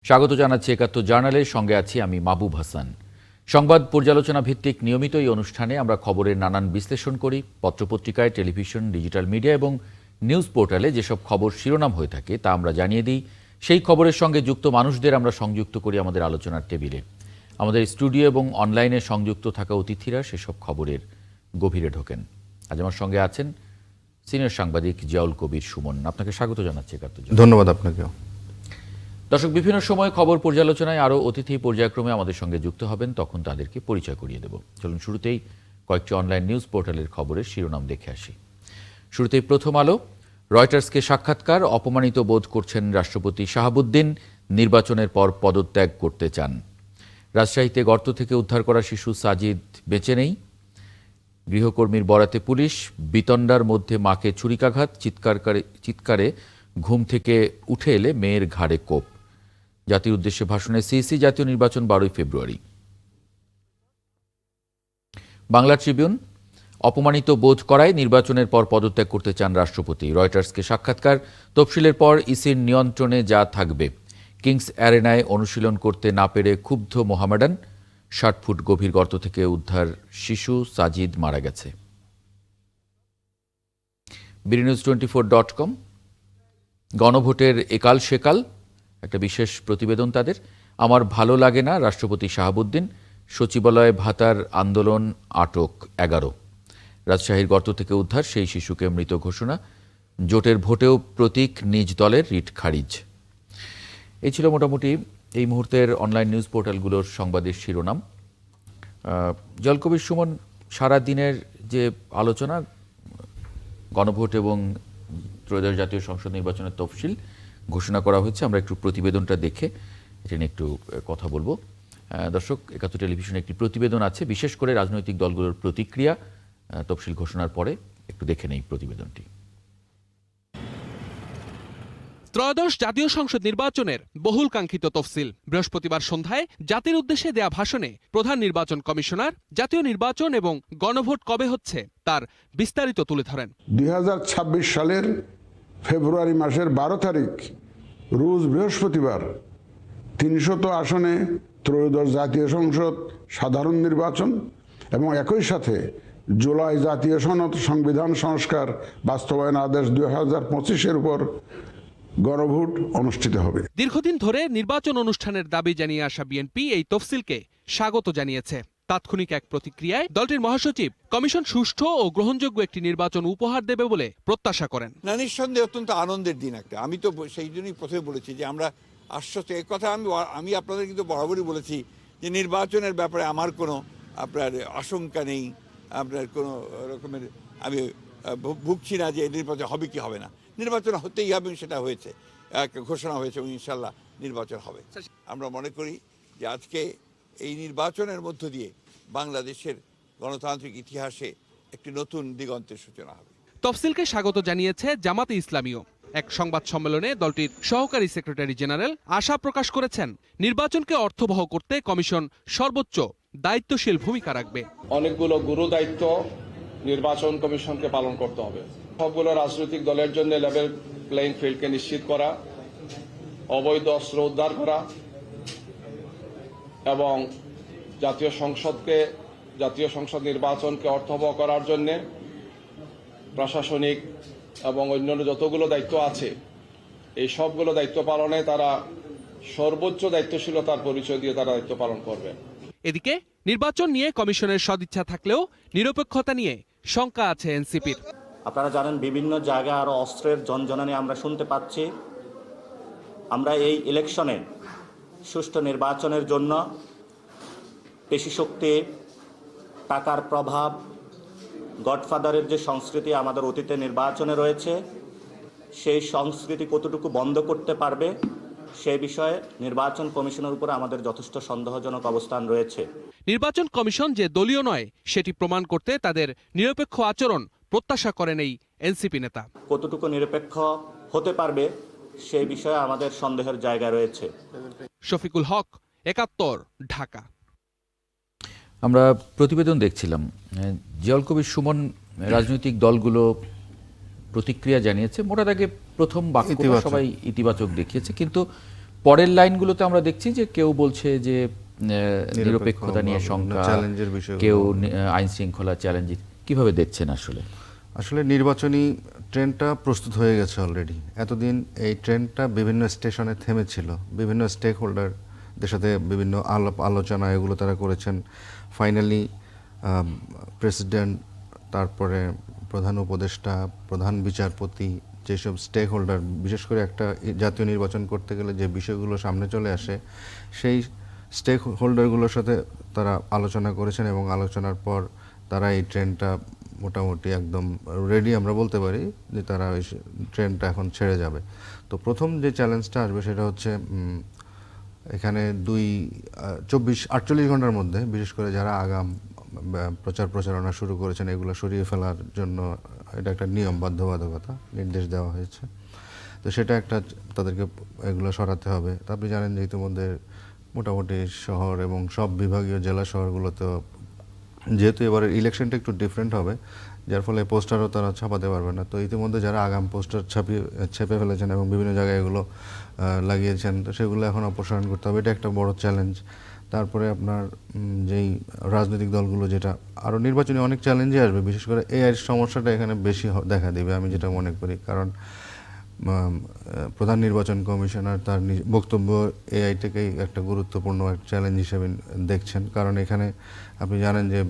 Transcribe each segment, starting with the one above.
স্বাগত জানাচ্ছি একাত্তর জার্নালের সঙ্গে আছি আমি মাহবুব হাসান। সংবাদ পর্যালোচনা ভিত্তিক নিয়মিত এই অনুষ্ঠানে আমরা খবরের নানান বিশ্লেষণ করি। পত্রপত্রিকায়, টেলিভিশন, ডিজিটাল মিডিয়া এবং নিউজ পোর্টালে যেসব খবর শিরোনাম হয়ে থাকে তা আমরা জানিয়ে দিই। সেই খবরের সঙ্গে যুক্ত মানুষদের আমরা সংযুক্ত করি আমাদের আলোচনার টেবিলে। আমাদের স্টুডিও এবং অনলাইনে সংযুক্ত থাকা অতিথিরা সেসব খবরের গভীরে ঢোকেন। আজ আমার সঙ্গে আছেন সিনিয়র সাংবাদিক জিয়াউল কবির সুমন। আপনাকে স্বাগত জানাচ্ছি একাত্তর। ধন্যবাদ আপনাকেও। দর্শক, বিভিন্ন সময় খবর পর্যালোচনায় আরও অতিথি পর্যায়ক্রমে আমাদের সঙ্গে যুক্ত হবেন, তখন তাদেরকে পরিচয় করিয়ে দেব। চলুন শুরুতেই কয়েকটি অনলাইন নিউজ পোর্টালের খবরের শিরোনাম দেখে আসি। শুরুতেই প্রথম আলো। রয়টার্সকে সাক্ষাৎকার, অপমানিত বোধ করছেন রাষ্ট্রপতি শাহাবুদ্দিন, নির্বাচনের পর পদত্যাগ করতে চান। রাজশাহীতে গর্ত থেকে উদ্ধার করা শিশু সাজিদ বেঁচে নেই। গৃহকর্মীর বরাতে পুলিশ, বিতণ্ডার মধ্যে মাকে ছুরিকাঘাত, চিৎকারে ঘুম থেকে উঠে এলে মেয়ের ঘাড়ে কোপ। জাতির উদ্দেশ্যে ভাষণে সিইসি, জাতীয় নির্বাচন 12 ফেব্রুয়ারি। বাংলা ট্রিবিউন। অপমানিত বোধ করায় নির্বাচনের পর পদত্যাগ করতে চান রাষ্ট্রপতি। রয়টার্সকে সাক্ষাৎকার, তফসিলের পর ইসির নিয়ন্ত্রণে যা থাকবে। কিংস অ্যারেনায় অনুশীলন করতে না পেরে ক্ষুব্ধ মোহামেডান। 60 ফুট গভীর গর্ত থেকে উদ্ধার শিশু সাজিদ মারা গেছে। BDNews24.com। গণভোটের একাল সেকাল, একটা বিশেষ প্রতিবেদন তাদের। আমার ভালো লাগে না, রাষ্ট্রপতি শাহাবুদ্দিন। সচিবালয়ে ভাতার আন্দোলন, আটক 11। রাজশাহীর গর্ত থেকে উদ্ধার সেই শিশুকে মৃত ঘোষণা। জোটের ভোটেও প্রতীক নিজ দলের, রিট খারিজ। এই ছিল মোটামুটি এই মুহূর্তের অনলাইন নিউজ পোর্টালগুলোর সংবাদের শিরোনাম। জলকবির সুমন, সারা দিনের যে আলোচনা, গণভোট এবং ত্রয়োদশ জাতীয় সংসদ নির্বাচনের তফসিল ঘোষণা করা হয়েছে, আমরা একটু প্রতিবেদনটা দেখে এটা নিয়ে একটু কথা বলবো। দর্শক, একাত্তর টেলিভিশনে একটি প্রতিবেদন আছে বিশেষ করে রাজনৈতিক দলগুলোর প্রতিক্রিয়া তফসিল ঘোষণার পরে। একটু দেখে নেই প্রতিবেদনটি। ত্রয়োদশ জাতীয় সংসদ নির্বাচনের বহুল কাঙ্ক্ষিত তফসিল বৃহস্পতিবার সন্ধ্যায় জাতির উদ্দেশ্যে দেয়া ভাষণে প্রধান নির্বাচন কমিশনার জাতীয় নির্বাচন এবং গণভোট কবে হচ্ছে তার বিস্তারিত তুলে ধরেন। 2026 সালের ফেব্রুয়ারি মাসের 12 তারিখ রোজ বৃহস্পতিবার 300 আসনে ত্রয়োদশ জাতীয় সংসদ সাধারণ নির্বাচন এবং একই সাথে জুলাই জাতীয় সনদ সংবিধান সংস্কার বাস্তবায়ন আদেশ 2025-এর উপর গণভোট অনুষ্ঠিত হবে। দীর্ঘদিন ধরে নির্বাচন অনুষ্ঠানের দাবি জানিয়ে আসা বিএনপি এই তফসিলকে স্বাগত জানিয়েছে। তাৎক্ষণিক এক প্রতিক্রিয়ায় দলটির মহাসচিব কমিশন সুষ্ঠু ও গ্রহণযোগ্য একটি নির্বাচন উপহার দেবে বলে প্রত্যাশা করেন। না, নিঃসন্দেহে অত্যন্ত আনন্দের দিন একটা। আমি তো সেই জন্যই প্রথমে বলেছি যে আমরা আশ্বস্ত। এই কথা আমি আপনাদের কিন্তু বরাবরই বলেছি যে নির্বাচনের ব্যাপারে আমার কোনো আপনার আশঙ্কা নেই, আপনার কোনো রকমের আমি ভুগছি না যে নির্বাচন হবে কি হবে না। নির্বাচন হতেই হবে, সেটা হয়েছে, ঘোষণা হয়েছে এবং ইনশাল্লাহ নির্বাচন হবে। আমরা মনে করি যে আজকে এই নির্বাচনের মধ্য দিয়ে বাংলাদেশের গণতান্ত্রিক ইতিহাসে একটি নতুন দিগন্তের সূচনা হবে। তফসিলকে স্বাগত জানিয়েছে জামাতে ইসলামীও। এক সংবাদ সম্মেলনে দলটির সহকারী সেক্রেটারি জেনারেল আশা প্রকাশ করেছেন, নির্বাচনকে অর্থবহ করতে কমিশন সর্বোচ্চ দায়িত্বশীল ভূমিকা রাখবে। অনেকগুলো গুরু দায়িত্ব নির্বাচন কমিশনকে পালন করতে হবে। সবগুলো রাজনৈতিক দলের জন্য লেভেল প্লেইং ফিল্ডকে নিশ্চিত করা, অবৈধ অস্ত্র উদ্ধার করা এবং জাতীয় সংসদ নির্বাচনকে অর্থবহ করার জন্য প্রশাসনিক এবং অন্যান্য যতগুলো দায়িত্ব আছে এই সবগুলো দায়িত্ব পালনে তারা সর্বোচ্চ দায়িত্বশীলতার পরিচয় দিয়ে তারা দায়িত্ব পালন করবে। এদিকে নির্বাচন নিয়ে কমিশনের সদিচ্ছা থাকলেও নিরপেক্ষতা নিয়ে শঙ্কা আছে এনসিপির। আপনারা জানেন, বিভিন্ন জায়গায় আরো অস্ত্রের ঝনঝনানি আমরা শুনতে পাচ্ছি। আমরা এই ইলেকশনে সুষ্ঠু নির্বাচনের জন্য পেশি শক্তি, টাকার প্রভাব, গডফাদারের যে সংস্কৃতি আমাদের অতীতে নির্বাচনে রয়েছে, সেই সংস্কৃতি কতটুকু বন্ধ করতে পারবে সে বিষয়ে নির্বাচন কমিশনের উপরে আমাদের যথেষ্ট সন্দেহজনক অবস্থান রয়েছে। নির্বাচন কমিশন যে দলীয় নয় সেটি প্রমাণ করতে তাদের নিরপেক্ষ আচরণ প্রত্যাশা করেন এই এনসিপি নেতা। কতটুকু নিরপেক্ষ হতে পারবে সেই বিষয়ে আমাদের সন্দেহের জায়গা রয়েছে। শফিকুল হক, একাত্তর, ঢাকা। আমরা প্রতিবেদন দেখছিলাম। জিয়াউল কবির সুমন, রাজনৈতিক দলগুলো প্রতিক্রিয়া জানিয়েছে। মোটা দাগে প্রথম বাক্য সবাই ইতিবাচক দেখিয়েছে, কিন্তু পরের লাইনগুলোতে আমরা দেখছি যে কেউ বলছে যে নিরপেক্ষতা নিয়ে বা শঙ্কা, চ্যালেঞ্জের বিষয়গুলো। কেউ আইন শৃঙ্খলা চ্যালেঞ্জ। কিভাবে দেখছেন আসলে? আসলে নির্বাচনী ট্রেনটা প্রস্তুত হয়ে গেছে অলরেডি। এতদিন এই ট্রেনটা বিভিন্ন স্টেশনে থেমেছিল, বিভিন্ন স্টেক হোল্ডারদের সাথে বিভিন্ন আলোচনা এগুলো তারা করেছেন। ফাইনালি প্রেসিডেন্ট, তারপরে প্রধান উপদেষ্টা, প্রধান বিচারপতি, যেসব স্টেক হোল্ডার, বিশেষ করে একটা জাতীয় নির্বাচন করতে গেলে যে বিষয়গুলো সামনে চলে আসে, সেই স্টেক হোল্ডারগুলোর সাথে তারা আলোচনা করেছেন এবং আলোচনার পর তারা এই ট্রেনটা মোটামুটি একদম রেডি, আমরা বলতে পারি যে তারা ওই ট্রেনটা এখন ছেড়ে যাবে। তো প্রথম যে চ্যালেঞ্জটা আসবে সেটা হচ্ছে এখানে 48 ঘন্টার মধ্যে, বিশেষ করে যারা আগাম প্রচারণা শুরু করেছেন এগুলো সরিয়ে ফেলার জন্য এটা একটা নিয়ম, বাধ্যবাধকতা, নির্দেশ দেওয়া হয়েছে। তো সেটা একটা, তাদেরকে এগুলো সরাতে হবে। তা আপনি জানেন যে ইতিমধ্যে মোটামুটি শহর এবং সব বিভাগীয় জেলা শহরগুলোতেও, যেহেতু এবারের ইলেকশনটা একটু ডিফারেন্ট হবে, যার ফলে পোস্টারও তারা ছাপাতে পারবে না। তো ইতিমধ্যে যারা আগাম পোস্টার ছেপে ফেলেছেন এবং বিভিন্ন জায়গায় এগুলো লাগিয়েছেন, তো সেগুলো এখন অপসারণ করতে হবে। এটা একটা বড় চ্যালেঞ্জ। তারপরে আপনার যেই রাজনৈতিক দলগুলো, যেটা আরও নির্বাচনী অনেক চ্যালেঞ্জে আসবে, বিশেষ করে এআইয়ের সমস্যাটা এখানে বেশি দেখা দিবে আমি যেটা মনে করি। কারণ প্রধান নির্বাচন কমিশনার তার বক্তব্য এআইটাকেই একটা গুরুত্বপূর্ণ একটা চ্যালেঞ্জ হিসেবে দেখছেন। কারণ এখানে আপনি জানেন যে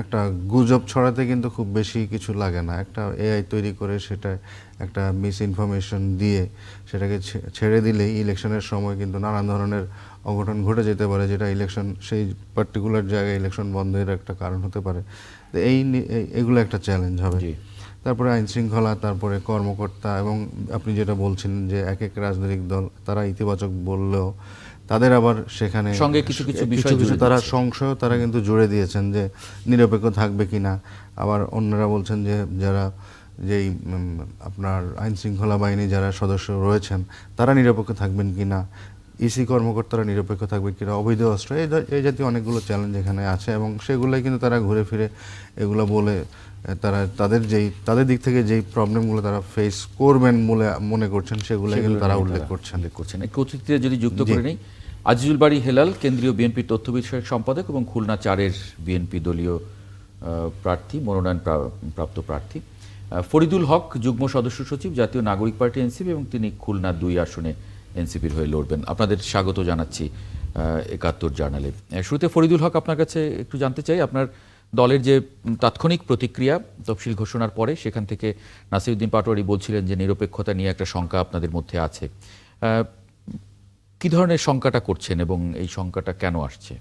একটা গুজব ছড়াতে কিন্তু খুব বেশি কিছু লাগে না। একটা এআই তৈরি করে সেটা একটা মিস ইনফরমেশন দিয়ে সেটাকে ছেড়ে দিলেই ইলেকশনের সময় কিন্তু নানান ধরনের অঘটন ঘটে যেতে পারে, যেটা ইলেকশন, সেই পার্টিকুলার জায়গায় ইলেকশন বন্ধের একটা কারণ হতে পারে। তো এইগুলো একটা চ্যালেঞ্জ হবে। তারপরে আইন শৃঙ্খলা, তারপরে কর্মকর্তা, এবং আপনি যেটা বলছিলেন যে এক এক রাজনৈতিক দল তারা ইতিবাচক বললেও তাদের আবার সেখানে সঙ্গে কিছু বিষয় তারা সংশয় তারা কিন্তু জুড়ে দিয়েছেন যে নিরপেক্ষ থাকবে কিনা। আবার অন্যরা বলছেন যে যারা যেই আপনার আইন শৃঙ্খলা বাহিনী যারা সদস্য রয়েছেন তারা নিরপেক্ষ থাকবেন কিনা, ইসি কর্মকর্তারা নিরপেক্ষ থাকবে কিনা, অবৈধ অস্ত্র, এই জাতীয় অনেকগুলো চ্যালেঞ্জ এখানে আছে। এবং সেগুলোই কিন্তু তারা ঘুরে ফিরে এগুলো বলে তারা তাদের দিক থেকে যেই প্রবলেমগুলো তারা ফেস করবেন বলে মনে করছেন সেগুলো কিন্তু তারা উল্লেখ করছেন। একটু অতিথিতে যদি যুক্ত করে নেই, আজিজুল বারী হেলাল কেন্দ্রীয় বিএনপির তথ্য বিষয়ক সম্পাদক এবং খুলনা 4-এর বিএনপি দলীয় প্রার্থী, মনোনয়ন প্রাপ্ত প্রার্থী। ফরিদুল হক যুগ্ম সদস্য সচিব, জাতীয় নাগরিক পার্টি এনসিপি, এবং তিনি খুলনা 2 আসনে এনসিপির হয়ে লড়বেন। আপনাদের স্বাগত জানাচ্ছি 71 জার্নালে। শুরুতে ফরিদুল হক, আপনার কাছে একটু জানতে চাই, আপনার দলের যে তাৎক্ষণিক প্রতিক্রিয়া তফসিল ঘোষণার পরে, সেখান থেকে নাসিরউদ্দিন পাটোয়ারি বলছিলেন যে নিরপেক্ষতা নিয়ে একটা শঙ্কা আপনাদের মধ্যে আছে। কি ধরনের শঙ্কাটা করছেন এবং এই শঙ্কাটা কেন আসছে?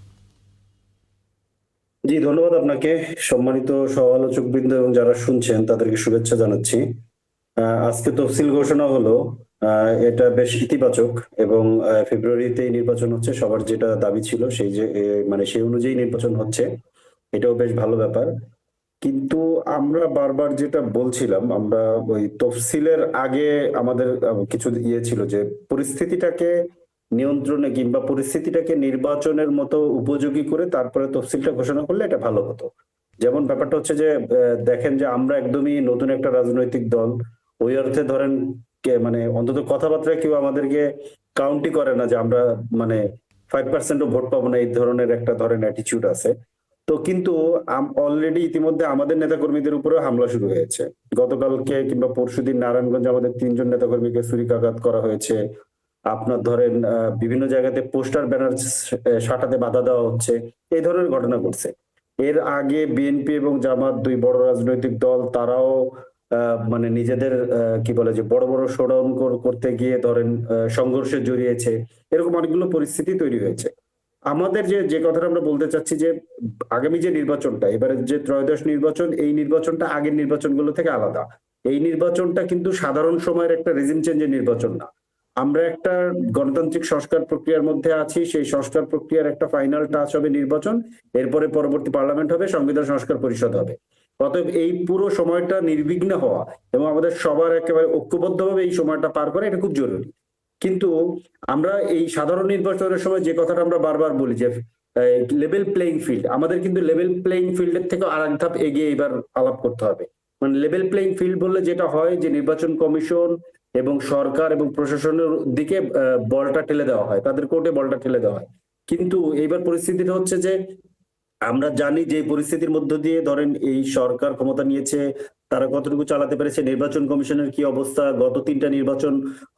জি, ধন্যবাদ আপনাকে। সম্মানিত সহ-আলোচকবৃন্দ এবং যারা শুনছেন তাদেরকে শুভেচ্ছা জানাচ্ছি। আজকে তফসিল ঘোষণা হলো, এটা বেশ ইতিবাচক এবং ফেব্রুয়ারিতেই নির্বাচন হচ্ছে, সবার যেটা দাবি ছিল সেই অনুযায়ী নির্বাচন হচ্ছে, এটাও বেশ ভালো ব্যাপার। কিন্তু আমরা বারবার যেটা বলছিলাম, আমরা ওই তফসিলের আগে আমাদের কিছু ছিল যে পরিস্থিতিটাকে নিয়ন্ত্রণে কিংবা পরিস্থিতিটাকে নির্বাচনের মতো উপযোগী করে তারপরে তফসিলটা ঘোষণা করলে এটা ভালো হতো। যেমন ব্যাপারটা হচ্ছে যে দেখেন যে আমরা একদমই নতুন একটা রাজনৈতিক দল, ওই অর্থে ধরেন অন্তত কথাবার্তায় কেউ আমাদেরকে কাউন্টই করে না যে আমরা 5%ও ভোট পাবো না, এই ধরনের একটা অ্যাটিটিউড আছে। তো কিন্তু অলরেডি ইতিমধ্যে আমাদের নেতাকর্মীদের উপরেও হামলা শুরু হয়েছে। গতকালকে কিংবা পরশুদিন নারায়ণগঞ্জে আমাদের 3 জন নেতাকর্মীকে ছুরিকাঘাত করা হয়েছে। আপনার ধরেন বিভিন্ন জায়গাতে পোস্টার ব্যানার সাঁটাতে বাধা দেওয়া হচ্ছে, এই ধরনের ঘটনা ঘটছে। এর আগে বিএনপি এবং জামাত, 2 বড় রাজনৈতিক দল, তারাও নিজেদের বড় বড় শোডাউন করতে গিয়ে ধরেন সংঘর্ষে জড়িয়েছে। এরকম অনেকগুলো পরিস্থিতি তৈরি হয়েছে। আমাদের যে কথাটা আমরা বলতে চাচ্ছি যে আগামী যে নির্বাচনটা, এবারে যে ত্রয়োদশ নির্বাচন, এই নির্বাচনটা আগের নির্বাচনগুলো থেকে আলাদা। এই নির্বাচনটা কিন্তু সাধারণ সময়ের একটা রেজিম চেঞ্জের নির্বাচন না। আমরা একটা গণতান্ত্রিক সংস্কার প্রক্রিয়ার মধ্যে আছি, সেই সংস্কার প্রক্রিয়ার একটা ফাইনাল টাচ হবে নির্বাচন, এরপরে পরবর্তী পার্লামেন্ট হবে, সংবিধান সংস্কার পরিষদ হবে। অতএব এই পুরো সময়টা নির্বিঘ্ন হওয়া এবং আমাদের সবার একেবারে ঐক্যবদ্ধভাবে এই সময়টা পার করা, এটা খুব জরুরি। কিন্তু আমরা এই সাধারণ নির্বাচনের সময় যে কথাটা আমরা বারবার বলি যে লেভেল প্লেইং ফিল্ড, আমাদের কিন্তু লেভেল প্লেইং ফিল্ডের থেকে আর এক ধাপ এগিয়ে এবার আলাপ করতে হবে। লেভেল প্লেইং ফিল্ড বললে যেটা হয় যে নির্বাচন কমিশন এবং সরকার এবং প্রশাসনের দিকে বলটা ঠেলে দেওয়া হয়, তাদের কোর্টে বলটা ঠেলে দেওয়া হয়। কিন্তু এইবার পরিস্থিতিটা হচ্ছে যে আমরা জানি যে পরিস্থিতির মধ্য দিয়ে ধরেন এই সরকার ক্ষমতা নিয়েছে, তারা কতটুকু চালাতে পেরেছে, নির্বাচন কমিশনের কি অবস্থা, গত 3টা নির্বাচন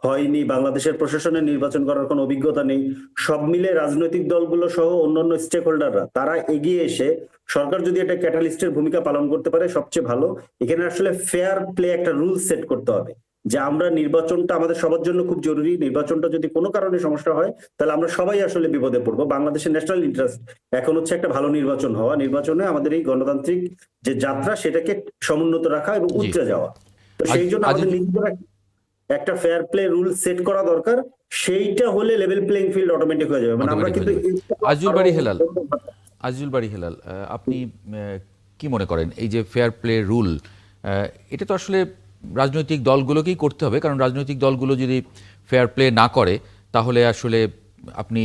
হয়নি, বাংলাদেশের প্রশাসনের নির্বাচন করার কোনো অভিজ্ঞতা নেই, সব মিলে রাজনৈতিক দলগুলো সহ অন্যান্য স্টেক হোল্ডাররা তারা এগিয়ে এসে সরকার যদি একটা ক্যাটালিস্টের ভূমিকা পালন করতে পারে সবচেয়ে ভালো। এখানে আসলে ফেয়ার প্লে একটা রুল সেট করতে হবে যে আমরা নির্বাচনটা আমাদের সবার জন্য খুব জরুরি, নির্বাচনটা যদি কোনো কারণে সমস্যা হয় তাহলে আমরা সবাই আসলে বিপদে পড়বো। বাংলাদেশের ন্যাশনাল ইন্টারেস্ট এখন হচ্ছে একটা ভালো নির্বাচন হওয়া, নির্বাচনে আমাদের এই গণতান্ত্রিক যে যাত্রা সেটাকে সমুন্নত রাখা এবং উচ্চে যাওয়া। তো সেই জন্য আমাদের নিজেদের একটা ফেয়ার প্লে রুল সেট করা দরকার, সেইটা হলে লেভেল প্লেইং ফিল্ড অটোমেটিক হয়ে যাবে। মানে আমরা কিন্তু আজিজুল বাড়ি হেলাল, আপনি কি মনে করেন এই যে ফেয়ার প্লে রুল, এটা তো আসলে রাজনৈতিক দলগুলোকেই করতে হবে, কারণ রাজনৈতিক দলগুলো যদি ফেয়ার প্লে না করে তাহলে আসলে আপনি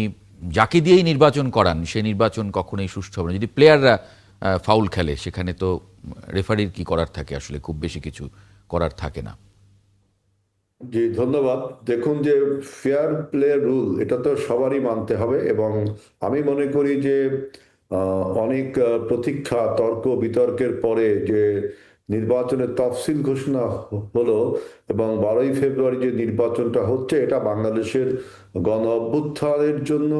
যাকে দিয়েই নির্বাচন করান সেই নির্বাচন কখনোই সুষ্ঠু হবে না। যদি প্লেয়াররা ফাউল খেলে সেখানে তো রেফারির কি করার থাকে, আসলে খুব বেশি কিছু করার থাকে না। জি ধন্যবাদ। দেখুন যে ফেয়ার প্লে রুল এটা তো সবারই মানতে হবে, এবং আমি মনে করি যে অনেক প্রতীক্ষা তর্ক বিতর্কের পরে যে নির্বাচনের তফসিল ঘোষণা হলো এবং 12ই ফেব্রুয়ারি যে নির্বাচনটা হচ্ছে এটা বাংলাদেশের গণ অভ্যুত্থানের জন্য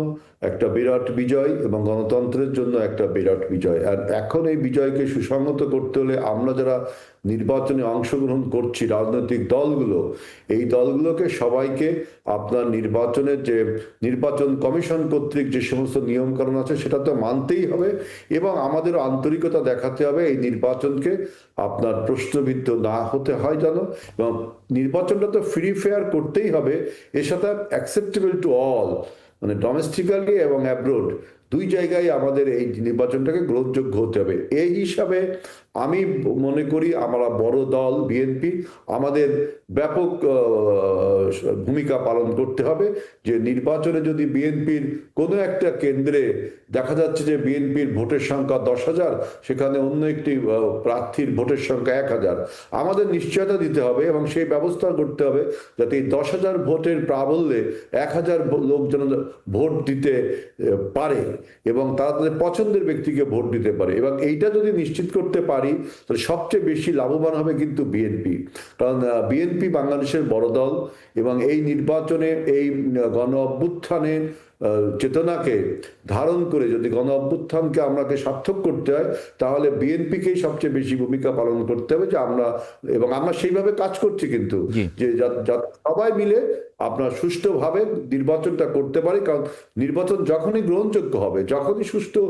একটা বিরাট বিজয় এবং গণতন্ত্রের জন্য একটা বিরাট বিজয়। আর এখন এই বিজয়কে সুসংহত করতে হলে আমরা যারা নির্বাচনে অংশগ্রহণ করছি রাজনৈতিক দলগুলো, এই দলগুলোকে সবাইকে আপনার নির্বাচনের যে নির্বাচন কমিশন কর্তৃক যে সমস্ত নিয়মকানুন আছে সেটা তো মানতেই হবে, এবং আমাদের আন্তরিকতা দেখাতে হবে এই নির্বাচনকে আপনার প্রশ্নবিদ্ধ না হতে হয় যেন, এবং নির্বাচনটা তো ফ্রি ফেয়ার করতেই হবে, এর সাথে অ্যাকসেপ্টেবল টু অল, মানে ডোমেস্টিক্যালি এবং অ্যাব্রোড দুই জায়গায় আমাদের এই নির্বাচনটাকে গ্রহণযোগ্য হতে হবে। এই হিসাবে আমি মনে করি আমরা বড় দল বিএনপি আমাদের ব্যাপক ভূমিকা পালন করতে হবে। যে নির্বাচনে যদি বিএনপির কোনো একটা কেন্দ্রে দেখা যাচ্ছে যে বিএনপির ভোটের সংখ্যা 10,000, সেখানে অন্য একটি প্রার্থীর ভোটের সংখ্যা 1,000, আমাদের নিশ্চয়তা দিতে হবে এবং সেই ব্যবস্থা করতে হবে যাতে এই 10,000 ভোটের প্রাবল্যে 1,000 লোক যেন ভোট দিতে পারে এবং তারা তাদের পছন্দের ব্যক্তিকে ভোট দিতে পারে। এবং এইটা যদি নিশ্চিত করতে পারি তাহলে সবচেয়ে বেশি লাভবান হবে কিন্তু বিএনপি, কারণ বিএনপি বাংলাদেশের বড় দল এবং এই নির্বাচনে এই গণ অভ্যুত্থানে চেতনাকে ধারণ করে যদি গণ অভ্যুত্থানকে আমাকে সার্থক করতে হয় তাহলে বিএনপিকেই সবচেয়ে বেশি ভূমিকা পালন করতে হবে। যে আমরা এবং আমরা সেইভাবে কাজ করছি কিন্তু যে সবাই মিলে আপনার সুষ্ঠুভাবে নির্বাচনটা করতে পারি, কারণ নির্বাচন যখনই গ্রহণযোগ্য হবে, যখনই সুষ্ঠু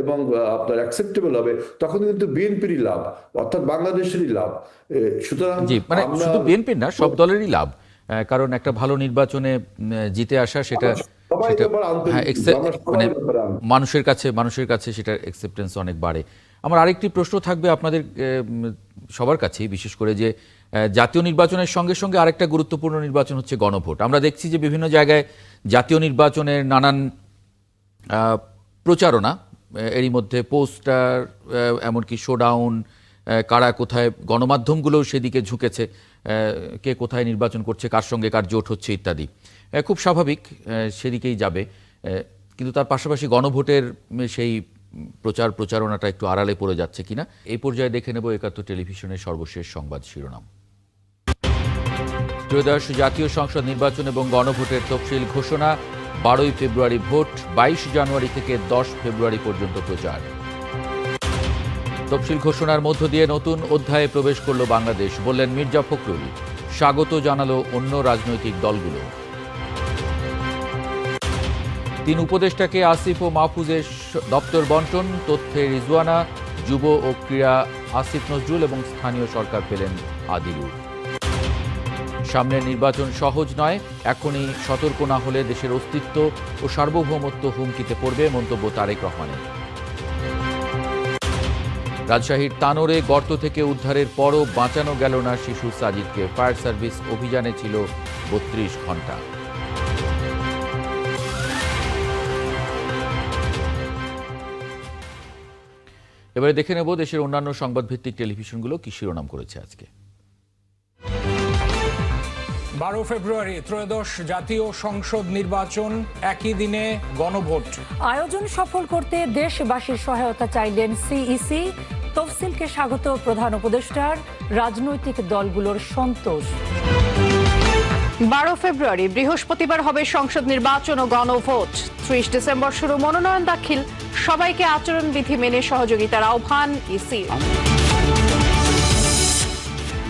এবং আপনার অ্যাকসেপ্টেবল হবে, তখন কিন্তু বিএনপিরই লাভ, অর্থাৎ বাংলাদেশেরই লাভ। সুতরাং মানে শুধু বিএনপির না, সব দলেরই লাভ, কারণ একটা ভালো নির্বাচনে জিতে আসা সেটা মানে মানুষের কাছে সেটার অ্যাকসেপ্টেন্স অনেক বাড়ে। আমার আরেকটি প্রশ্ন থাকবে আপনাদের সবার কাছে, বিশেষ করে যে জাতীয় নির্বাচনের সঙ্গে সঙ্গে আরেকটা গুরুত্বপূর্ণ নির্বাচন হচ্ছে গণভোট। আমরা দেখছি যে বিভিন্ন জায়গায় জাতীয় নির্বাচনের নানান প্রচারণা, এরই মধ্যে পোস্টার, এমনকি শোডাউন, কারা কোথায়, গণমাধ্যমগুলোও সেদিকে ঝুঁকেছে, কে কোথায় নির্বাচন করছে, কার সঙ্গে কার জোট হচ্ছে ইত্যাদি, খুব স্বাভাবিক সেদিকেই যাবে। কিন্তু তার পাশাপাশি গণভোটের সেই প্রচারণাটা একটু আড়ালে পড়ে যাচ্ছে কিনা, এই পর্যায়ে দেখে নেব একাত্তর টেলিভিশনের সর্বশেষ সংবাদ শিরোনাম। ত্রয়োদশ জাতীয় সংসদ নির্বাচন এবং গণভোটের তফসিল ঘোষণা, 12ই ফেব্রুয়ারি ভোট, 22 জানুয়ারি থেকে 10 ফেব্রুয়ারি পর্যন্ত প্রচার। তফসিল ঘোষণার মধ্য দিয়ে নতুন অধ্যায়ে প্রবেশ করল বাংলাদেশ, বললেন মির্জা ফখরুল। স্বাগত জানালো অন্য রাজনৈতিক দলগুলো। 3 উপদেষ্টাকে আসিফ ও মাহফুজের দপ্তর বন্টন, তথ্যে রিজওয়ানা, যুব ও ক্রীড়া আসিফ নজরুল এবং স্থানীয় সরকার পেলেন আদিলুর। সামনের নির্বাচন সহজ নয়, এখনই সতর্ক না হলে দেশের অস্তিত্ব ও সার্বভৌমত্ব হুমকিতে পড়বে, মন্তব্য তারেক রহমানের। রাজশাহীর তানোরে গর্ত থেকে উদ্ধারের পরও বাঁচানো গেল না শিশু সাজিদকে, ফায়ার সার্ভিস অভিযানে ছিল 32 ঘণ্টা। এবারে দেখে নেব দেশের অন্যান্য সংবাদভিত্তিক টেলিভিশনগুলো কি শিরোনাম করেছে আজকে। 12 ফেব্রুয়ারি ত্রয়োদশ জাতীয় সংসদ নির্বাচন, একই দিনে গণভোট। আয়োজন সফল করতে দেশবাসীর সহায়তা চাইলেন সিইসি। তফসিলকে স্বাগত প্রধান উপদেষ্টার, রাজনৈতিক দলগুলোর সন্তোষ। 12 ফেব্রুয়ারি বৃহস্পতিবার হবে সংসদ নির্বাচন ও গণভোট। 30 ডিসেম্বর শুরু মনোনয়ন দাখিল। সবাইকে আচরণবিধি মেনে সহযোগিতার আহ্বান ইসির।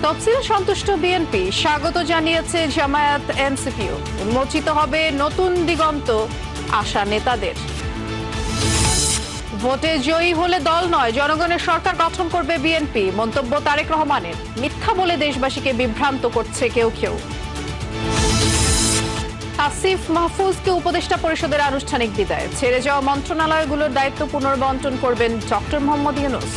তফসিল সন্তুষ্ট বিএনপি, স্বাগত জানিয়েছে জামায়াত এনসিপিও। উন্মোচিত হবে নতুন দিগন্ত, আশা নেতাদের। ভোটে জয়ী হলে দল নয়, জনগণের সরকার গঠন করবে বিএনপি, মন্তব্য তারেক রহমানের। মিথ্যা বলে দেশবাসীকে বিভ্রান্ত করছে কেউ কেউ। আসিফ মাহফুজকে উপদেষ্টা পরিষদের আনুষ্ঠানিক বিদায়। ছেড়ে যাওয়া মন্ত্রণালয়গুলোর দায়িত্ব পুনর্বন্টন করবেন ডক্টর মোহাম্মদ ইউনূস।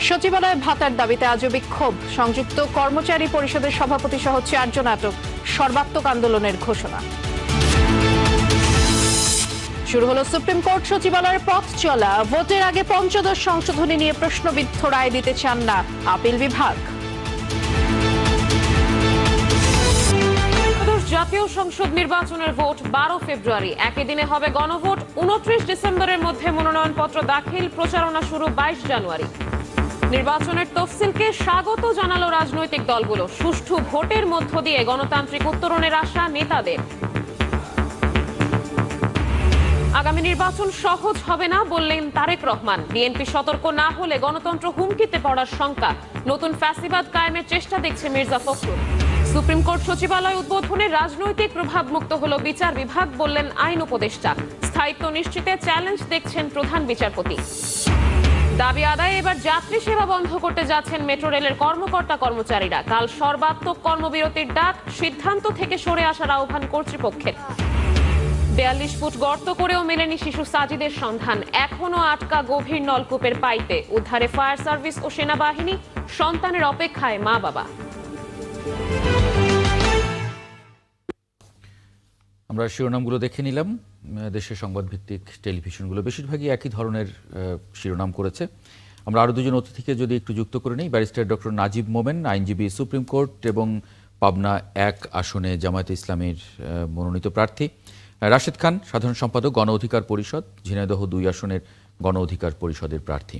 সচিবালয় ভাতার দাবিতে আজও বিক্ষোভ। সংযুক্ত কর্মচারী পরিষদের সভাপতি সহ 4 জন আটক। সর্বাত্মক আন্দোলনের ঘোষণা। শুরু হলো সুপ্রিম কোর্ট সচিবালয়ের পথ চলা। ভোটের আগে পঞ্চদশ সংশোধনী নিয়ে প্রশ্নবিদ্ধ রায় দিতে চান না আপিল বিভাগ। জাতীয় সংসদ নির্বাচনের ভোট 12 ফেব্রুয়ারি, একই দিনে হবে গণভোট। 29 ডিসেম্বরের মধ্যে মনোনয়নপত্র দাখিল, প্রচারণা শুরু 22 জানুয়ারি। নির্বাচনের তফসিলকে স্বাগত জানালো রাজনৈতিক দলগুলো। সুষ্ঠু ভোটের মধ্য দিয়ে গণতান্ত্রিক উত্তরণের আশা নেতাদের। আগামী নির্বাচন সহজ হবে না বললেন তারেক রহমান। বিএনপি সতর্ক না হলে গণতন্ত্র হুমকিতে পড়ার শঙ্কা। নতুন ফ্যাসিবাদ কায়েমের চেষ্টা দেখছে মির্জা ফখরুল। সুপ্রিম কোর্ট সচিবালয় উদ্বোধনে রাজনৈতিক প্রভাব মুক্ত হলো বিচার বিভাগ, বললেন আইন উপদেষ্টা। স্থায়িত্ব নিশ্চিতে চ্যালেঞ্জ দেখছেন প্রধান বিচারপতি। দাবি আদায়ে এবার যাত্রী সেবা বন্ধ করতে যাচ্ছেন মেট্রো রেলের কর্মকর্তা কর্মচারীরা। কাল সর্বাত্মক কর্মবিরতির ডাক, সিদ্ধান্ত থেকে সরে আসার আহ্বান কর্তৃপক্ষের। 42 ফুট গর্ত করেও মেলেনি শিশু সাজিদের সন্ধান। এখনো আটকা গভীর নলকূপের পাইপে। উদ্ধারে ফায়ার সার্ভিস ও সেনাবাহিনী। সন্তানের অপেক্ষায় মা বাবা। আমরা শিরোনামগুলো দেখে নিলাম। দেশের সংবাদ ভিত্তিক টেলিভিশনগুলো বেশিরভাগই একই ধরনের শিরোনাম করেছে। আমরা আরও দুজন অতিথিকে যদি একটু যুক্ত করে নিই। ব্যারিস্টার ডক্টর নাজিব মোমেন, আইনজীবী, সুপ্রিম কোর্ট এবং পাবনা 1 আসনে জামায়াতে ইসলামীর মনোনীত প্রার্থী। রাশেদ খান, সাধারণ সম্পাদক, গণ অধিকার পরিষদ, ঝিনাইদহ 2 আসনের গণ অধিকার পরিষদের প্রার্থী।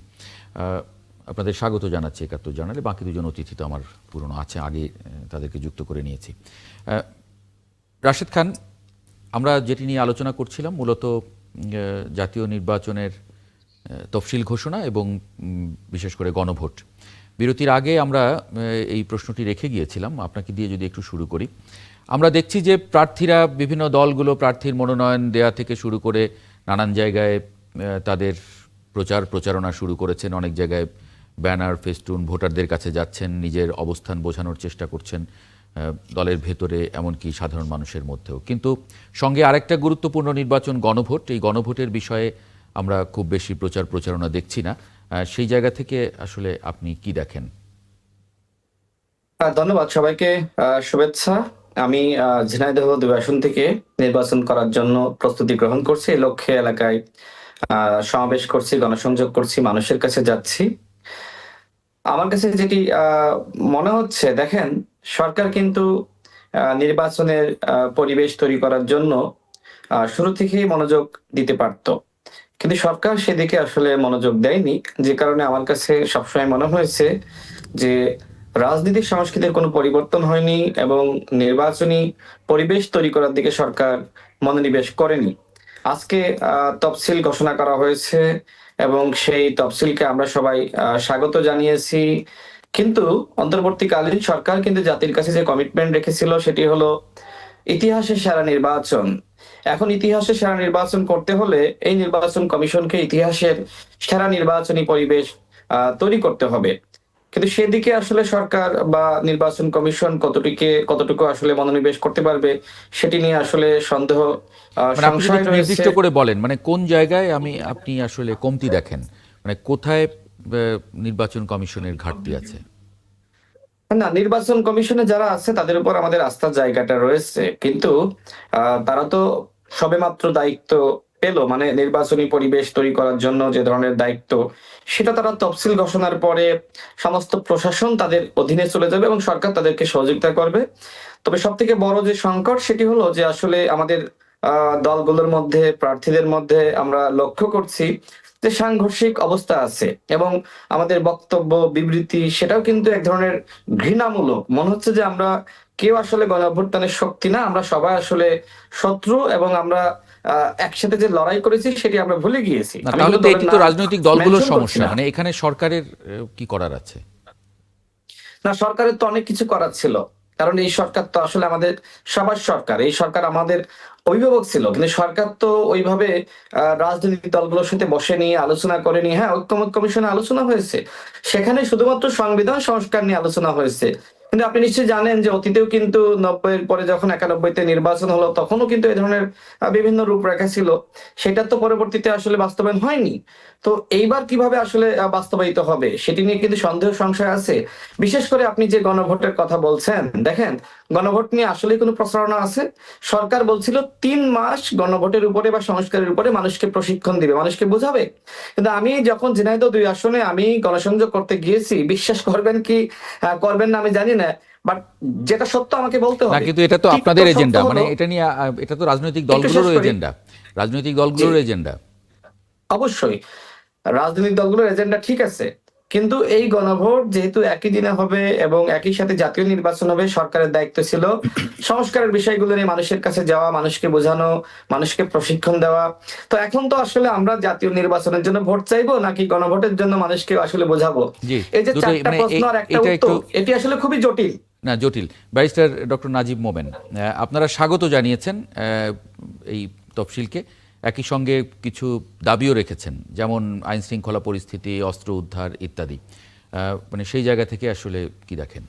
আপনাদের স্বাগত জানাচ্ছি 71 জানালে। বাকি দুজন অতিথি তো আমার পুরনো আছে, আগে তাদেরকে যুক্ত করে নিয়েছি। রাশেদ খান, আমরা যেটি নিয়ে আলোচনা করছিলাম মূলত জাতীয় নির্বাচনের তফসিল ঘোষণা এবং বিশেষ করে গণভোট। বিরতির আগে আমরা এই প্রশ্নটি রেখে গিয়েছিলাম, আপনাকে দিয়ে যদি একটু শুরু করি। আমরা দেখছি যে প্রার্থীরা, বিভিন্ন দলগুলো প্রার্থীর মনোনয়ন দেয়া থেকে শুরু করে নানান জায়গায় তাদের প্রচারণা শুরু করেছেন। অনেক জায়গায় ব্যানার, ফেস্টুন ভোটারদের কাছে যাচ্ছেন, নিজের অবস্থান বোঝানোর চেষ্টা করছেন দলের ভেতরে, এমনকি সাধারণ মানুষের মধ্যেও। কিন্তু সঙ্গে আরেকটা গুরুত্বপূর্ণ নির্বাচন গণভোট। এই গণভোটের বিষয়ে আমরা খুব বেশি প্রচারণা দেখছি না। সেই জায়গা থেকে আসলে আপনি কি দেখেন? ধন্যবাদ সবাইকে, শুভেচ্ছা। আমি ঝিনাইদহ 2 আসন থেকে নির্বাচন করার জন্য প্রস্তুতি গ্রহণ করছি। এই লক্ষ্যে এলাকায় সমাবেশ করছি, গণসংযোগ করছি, মানুষের কাছে যাচ্ছি। আমার কাছে যেটি মনে হচ্ছে, দেখেন, সরকার কিন্তু নির্বাচনের পরিবেশ তৈরি করার জন্য শুরু থেকেই মনোযোগ দিতে পারত, কিন্তু সরকার সেদিকে আসলে মনোযোগ দেয়নি। যে কারণে আমার কাছে সবসময় মনে হয়েছে যে রাজনৈতিক সংস্কৃতির কোনো পরিবর্তন হয়নি এবং নির্বাচনী পরিবেশ তৈরি করার দিকে সরকার মনোনিবেশ করেনি। আজকে তফসিল ঘোষণা করা হয়েছে এবং সেই তফসিলকে আমরা সবাই স্বাগত জানিয়েছি। কিন্তু অন্তর্বর্তীকালীন সরকার কিন্তু জাতির কাছে যে কমিটমেন্ট রেখেছিল সেটি হলো ইতিহাসের সেরা নির্বাচন। এখন ইতিহাসের সেরা নির্বাচন করতে হলে এই নির্বাচন কমিশনকে ইতিহাসের সেরা নির্বাচনী পরিবেশ তৈরি করতে হবে। কিন্তু সেদিকে আসলে সরকার বা নির্বাচন কমিশন কতটুকু আসলে মনোনিবেশ করতে পারবে সেটি নিয়ে আসলে সন্দেহ, সংশয় রয়েছে। নির্দিষ্ট করে বলেন, মানে কোন জায়গায় আপনি আসলে কমতি দেখেন, মানে কোথায় নির্বাচন কমিশনের ঘাটতি আছে? না, নির্বাচন কমিশনে যারা আছে তাদের উপর আমাদের আস্থার জায়গাটা রয়েছে, কিন্তু তারা তো সবেমাত্র দায়িত্ব পেল, মানে নির্বাচনী পরিবেশ তৈরি করার জন্য যে ধরনের দায়িত্ব, সেটা তারা তফসিল ঘোষণার পরে সমস্ত প্রশাসন তাদের অধীনে চলে যাবে এবং সরকার তাদেরকে সহযোগিতা করবে। তবে সব থেকে বড় যে সংকট সেটি হলো যে আসলে আমাদের দলগুলোর মধ্যে, প্রার্থীদের মধ্যে আমরা লক্ষ্য করছি যে সাংঘর্ষিক অবস্থা আছে এবং আমাদের বক্তব্য, বিবৃতি সেটাও কিন্তু এক ধরনের ঘৃণামূলক। মনে হচ্ছে যে আমরা কেউ আসলে গণঅভ্যুত্থানের শক্তি না, আমরা সবাই আসলে শত্রু এবং আমরা একসাথে যে লড়াই করেছি সেটি আমরা ভুলে গিয়েছি। না, তাহলে তো এটি তো রাজনৈতিক দলগুলোর সমস্যা, মানে এখানে সরকারের কি করার আছে? না, সরকারের তো অনেক কিছু করার ছিল, কারণ এই সরকার তো আসলে আমাদের সবার সরকার, এই সরকার আমাদের অভিভাবক ছিল, কিন্তু সরকার তো ওইভাবে রাজনৈতিক দলগুলোর সাথে বসে নিয়ে আলোচনা করেনি। হ্যাঁ, ঐক্যমত কমিশনে আলোচনা হয়েছে, সেখানে শুধুমাত্র সংবিধান সংস্কার নিয়ে আলোচনা হয়েছে। কিন্তু আপনি নিশ্চয়ই জানেন যে অতীতেও কিন্তু 90-এর পরে যখন 91-তে নির্বাচন হলো তখনও কিন্তু এই ধরনের বিভিন্ন রূপরেখা ছিল, সেটা তো পরবর্তীতে আসলে বাস্তবায়ন হয়নি। তো এইবার কিভাবে আসলে বাস্তবায়িত হবে সেটি নিয়ে কিন্তু সন্দেহ সংশয় আছে। বিশেষ করে আপনি যে গণভোটের কথা বলছেন, দেখেন গণভোট নিয়ে আসলে কোনো প্রচারণা আছে? সরকার বলছিল 3 মাস গণভোটের উপরে বা সংস্কারের উপরে মানুষকে প্রশিক্ষণ দিবে, মানুষকে বোঝাবে। কিন্তু আমি যখন ঝিনাইদহ 2 আসনে আমি গণসংযোগ করতে গিয়েছি, বিশ্বাস করবেন কি করবেন না আমি জানি না, বাট যেটা সত্য আমাকে বলতে না, হবে। কিন্তু এটা তো আপনাদের এজেন্ডা, মানে এটা নিয়ে এটা তো রাজনৈতিক দলগুলোর এজেন্ডা, রাজনৈতিক দলগুলোর এজেন্ডা। অবশ্যই রাজনৈতিক দলগুলোর এজেন্ডা ঠিক আছে, কিন্তু এই গণভোট যেহেতু একই দিনে হবে এবং একই সাথে জাতীয় নির্বাচন হবে, সরকারের দায়িত্ব ছিল সংস্কারের বিষয়গুলো নিয়ে মানুষের কাছে যাওয়া, মানুষকে বোঝানো, মানুষকে প্রশিক্ষণ দেওয়া। তো এখন তো আসলে আমরা জাতীয় নির্বাচনের জন্য ভোট চাইবো নাকি গণভোটের জন্য মানুষকে আসলে বোঝাবো? এই যে 4টা প্রশ্ন আর একটা উত্তর, এটি আসলে খুবই জটিল। না, জটিল। ব্যারিস্টার ডক্টর নাজিব মোমেন, আপনারা স্বাগত জানিয়েছেন এই তফসিলকে, একই সঙ্গে কিছু দাবিও রেখেছেন, যেমন আইন শৃঙ্খলা পরিস্থিতি, অস্ত্র উদ্ধার ইত্যাদি। মানে সেই জায়গা থেকে আসলে কি দেখেন?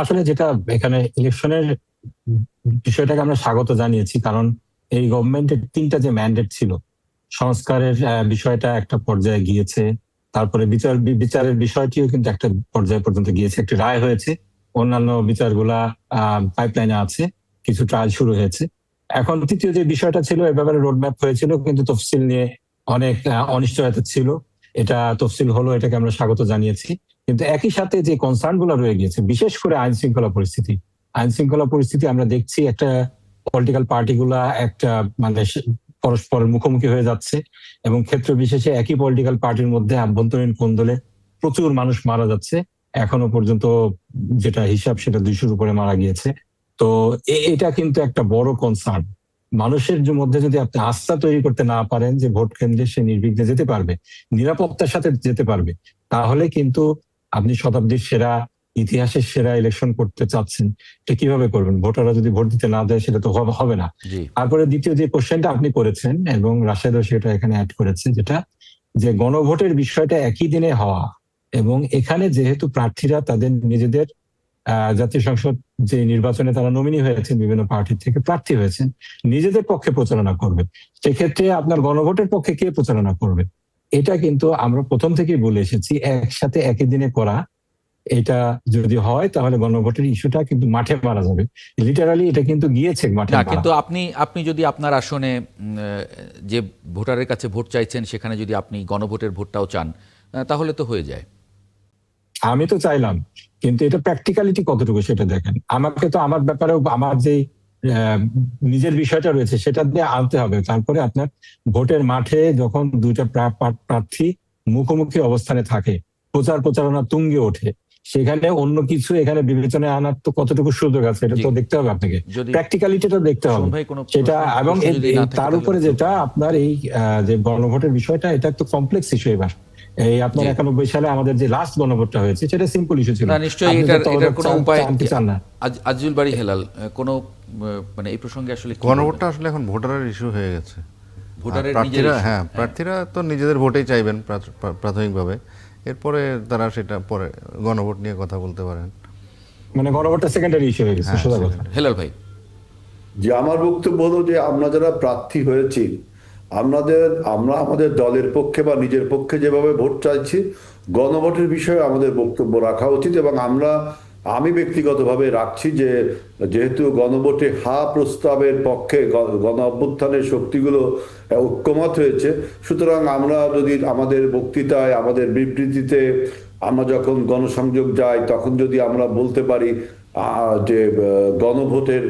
আসলে যেটা এখানে ইলেকশনের বিষয়টাকে আমরা স্বাগত জানিয়েছি, কারণ এই গভর্নমেন্টের 3টা যে ম্যান্ডেট ছিল, সংস্কারের বিষয়টা একটা পর্যায়ে গিয়েছে, তারপরে বিচারের বিষয়টিও কিন্তু একটা পর্যায়ে পর্যন্ত গিয়েছে, একটি রায় হয়েছে, অন্যান্য বিচারগুলা পাইপলাইনে আছে, কিছু ট্রায়াল শুরু হয়েছে। এখন তৃতীয় যে বিষয়টা ছিল, এ ব্যাপারে রোডম্যাপ হয়েছিল, কিন্তু তফসিল নিয়ে অনেক অনিশ্চয়তা ছিল। এটা তফসিল হলো, এটাকে আমরা স্বাগত জানিয়েছি। কিন্তু একই সাথে যে কনসার্ন গুলো রয়ে গিয়েছে, বিশেষ করে আইন শৃঙ্খলা পরিস্থিতি আমরা দেখছি একটা পলিটিক্যাল পার্টি গুলা একটা মানে পরস্পরের মুখোমুখি হয়ে যাচ্ছে এবং ক্ষেত্র বিশেষে একই পলিটিক্যাল পার্টির মধ্যে আভ্যন্তরীণ কোন্দলে প্রচুর মানুষ মারা যাচ্ছে। এখনো পর্যন্ত যেটা হিসাব সেটা 200-র উপরে মারা গিয়েছে। তো এটা কিন্তু একটা বড় কনসার্ন। মানুষের মধ্যে যদি আপনি আস্থা তৈরি করতে না পারেন যে ভোট কেন্দ্রে সে নির্বিঘ্নে যেতে পারবে, নিরাপত্তার সাথে যেতে পারবে, তাহলে কিন্তু আপনি শতাব্দীর সেরা, ইতিহাসের সেরা ইলেকশন করতে চাচ্ছেন, এটা কিভাবে করবেন? ভোটাররা যদি ভোট দিতে না দেয় সেটা তো হবে না। তারপরে দ্বিতীয় যে কোশ্চেনটা আপনি করেছেন এবং রাশেদও সেটা এখানে অ্যাড করেছে, যেটা যে গণভোটের বিষয়টা একই দিনে হওয়া, এবং এখানে যেহেতু প্রার্থীরা তাদের নিজেদের জাতীয় সংসদ যে নির্বাচনে তারা নমিনি হয়েছেন, বিভিন্ন পার্টির থেকে প্রার্থী হয়েছেন, নিজেদের পক্ষে প্রচারণা করবে, সেক্ষেত্রে আপনার গণভোটের পক্ষে কে প্রচারণা করবে? এটা কিন্তু আমরা প্রথম থেকেই বলে এসেছি, একসাথে একই দিনে করা, এটা যদি হয় তাহলে গণভোটের ইস্যুটা কিন্তু মাঠে মারা যাবে। লিটারালি এটা কিন্তু গিয়েছে মাঠে। কিন্তু আপনি যদি আপনার আসনে যে ভোটারের কাছে ভোট চাইছেন সেখানে যদি আপনি গণভোটের ভোটটাও চান, তাহলে তো হয়ে যায়। আমি তো চাইলাম, কিন্তু এটা প্র্যাকটিক্যালিটি কতটুকু সেটা দেখেন। আমাকে তো আমার ব্যাপারেও আমার যে নিজের বিষয়টা রয়েছে সেটা দিয়ে আনতে হবে। তারপরে আপনার ভোটের মাঠে যখন 2টা প্রার্থী মুখোমুখি অবস্থানে থাকে, প্রচারণা তুঙ্গে ওঠে, সেখানে অন্য কিছু এখানে বিবেচনায় আনার তো কতটুকু সুযোগ আছে, এটা তো দেখতে হবে আপনাকে, প্র্যাকটিক্যালিটিটা দেখতে হবে সেটা। এবং তার উপরে যেটা আপনার এই যে গণভোটের বিষয়টা, এটা একটু কমপ্লেক্স ইস্যু। এবার এই আপনার 91 সালে আমাদের যে লাস্ট গণভোটটা হয়েছে সেটা সিম্পল ইস্যু ছিল। নিশ্চয়ই এটার কোনো উপায় চান না। আজিজুল বাড়ি হেলাল, কোনো মানে এই প্রসঙ্গে আসলে গণভোটটা আসলে এখন ভোটারের ইস্যু হয়ে গেছে। ভোটারের প্রার্থীরা তো নিজেদের ভোটেই চাইবেন প্রাথমিকভাবে, এরপরে তারা সেটা পরে গণভোট নিয়ে কথা বলতে পারেন। মানে গণভোটটা সেকেন্ডারি ইস্যু হয়ে গেছে। হেলাল ভাই, যে আমার বক্তব্য হলো যে আমরা যারা প্রার্থী হয়েছি, আমরা আমাদের দলের পক্ষে বা নিজের পক্ষে যেভাবে ভোট চাইছি, গণভোটের বিষয়ে আমাদের বক্তব্য রাখা উচিত এবং আমরা আমি ব্যক্তিগতভাবে রাখছি যে যেহেতু গণভোটে হা প্রস্তাবের পক্ষে গণ অভ্যুত্থানের শক্তিগুলো ঐক্যমত হয়েছে, সুতরাং আমরা যদি আমাদের বক্তৃতায়, আমাদের বিবৃতিতে, আমরা যখন গণসংযোগ যাই, তখন যদি আমরা বলতে পারি যে গণভোটের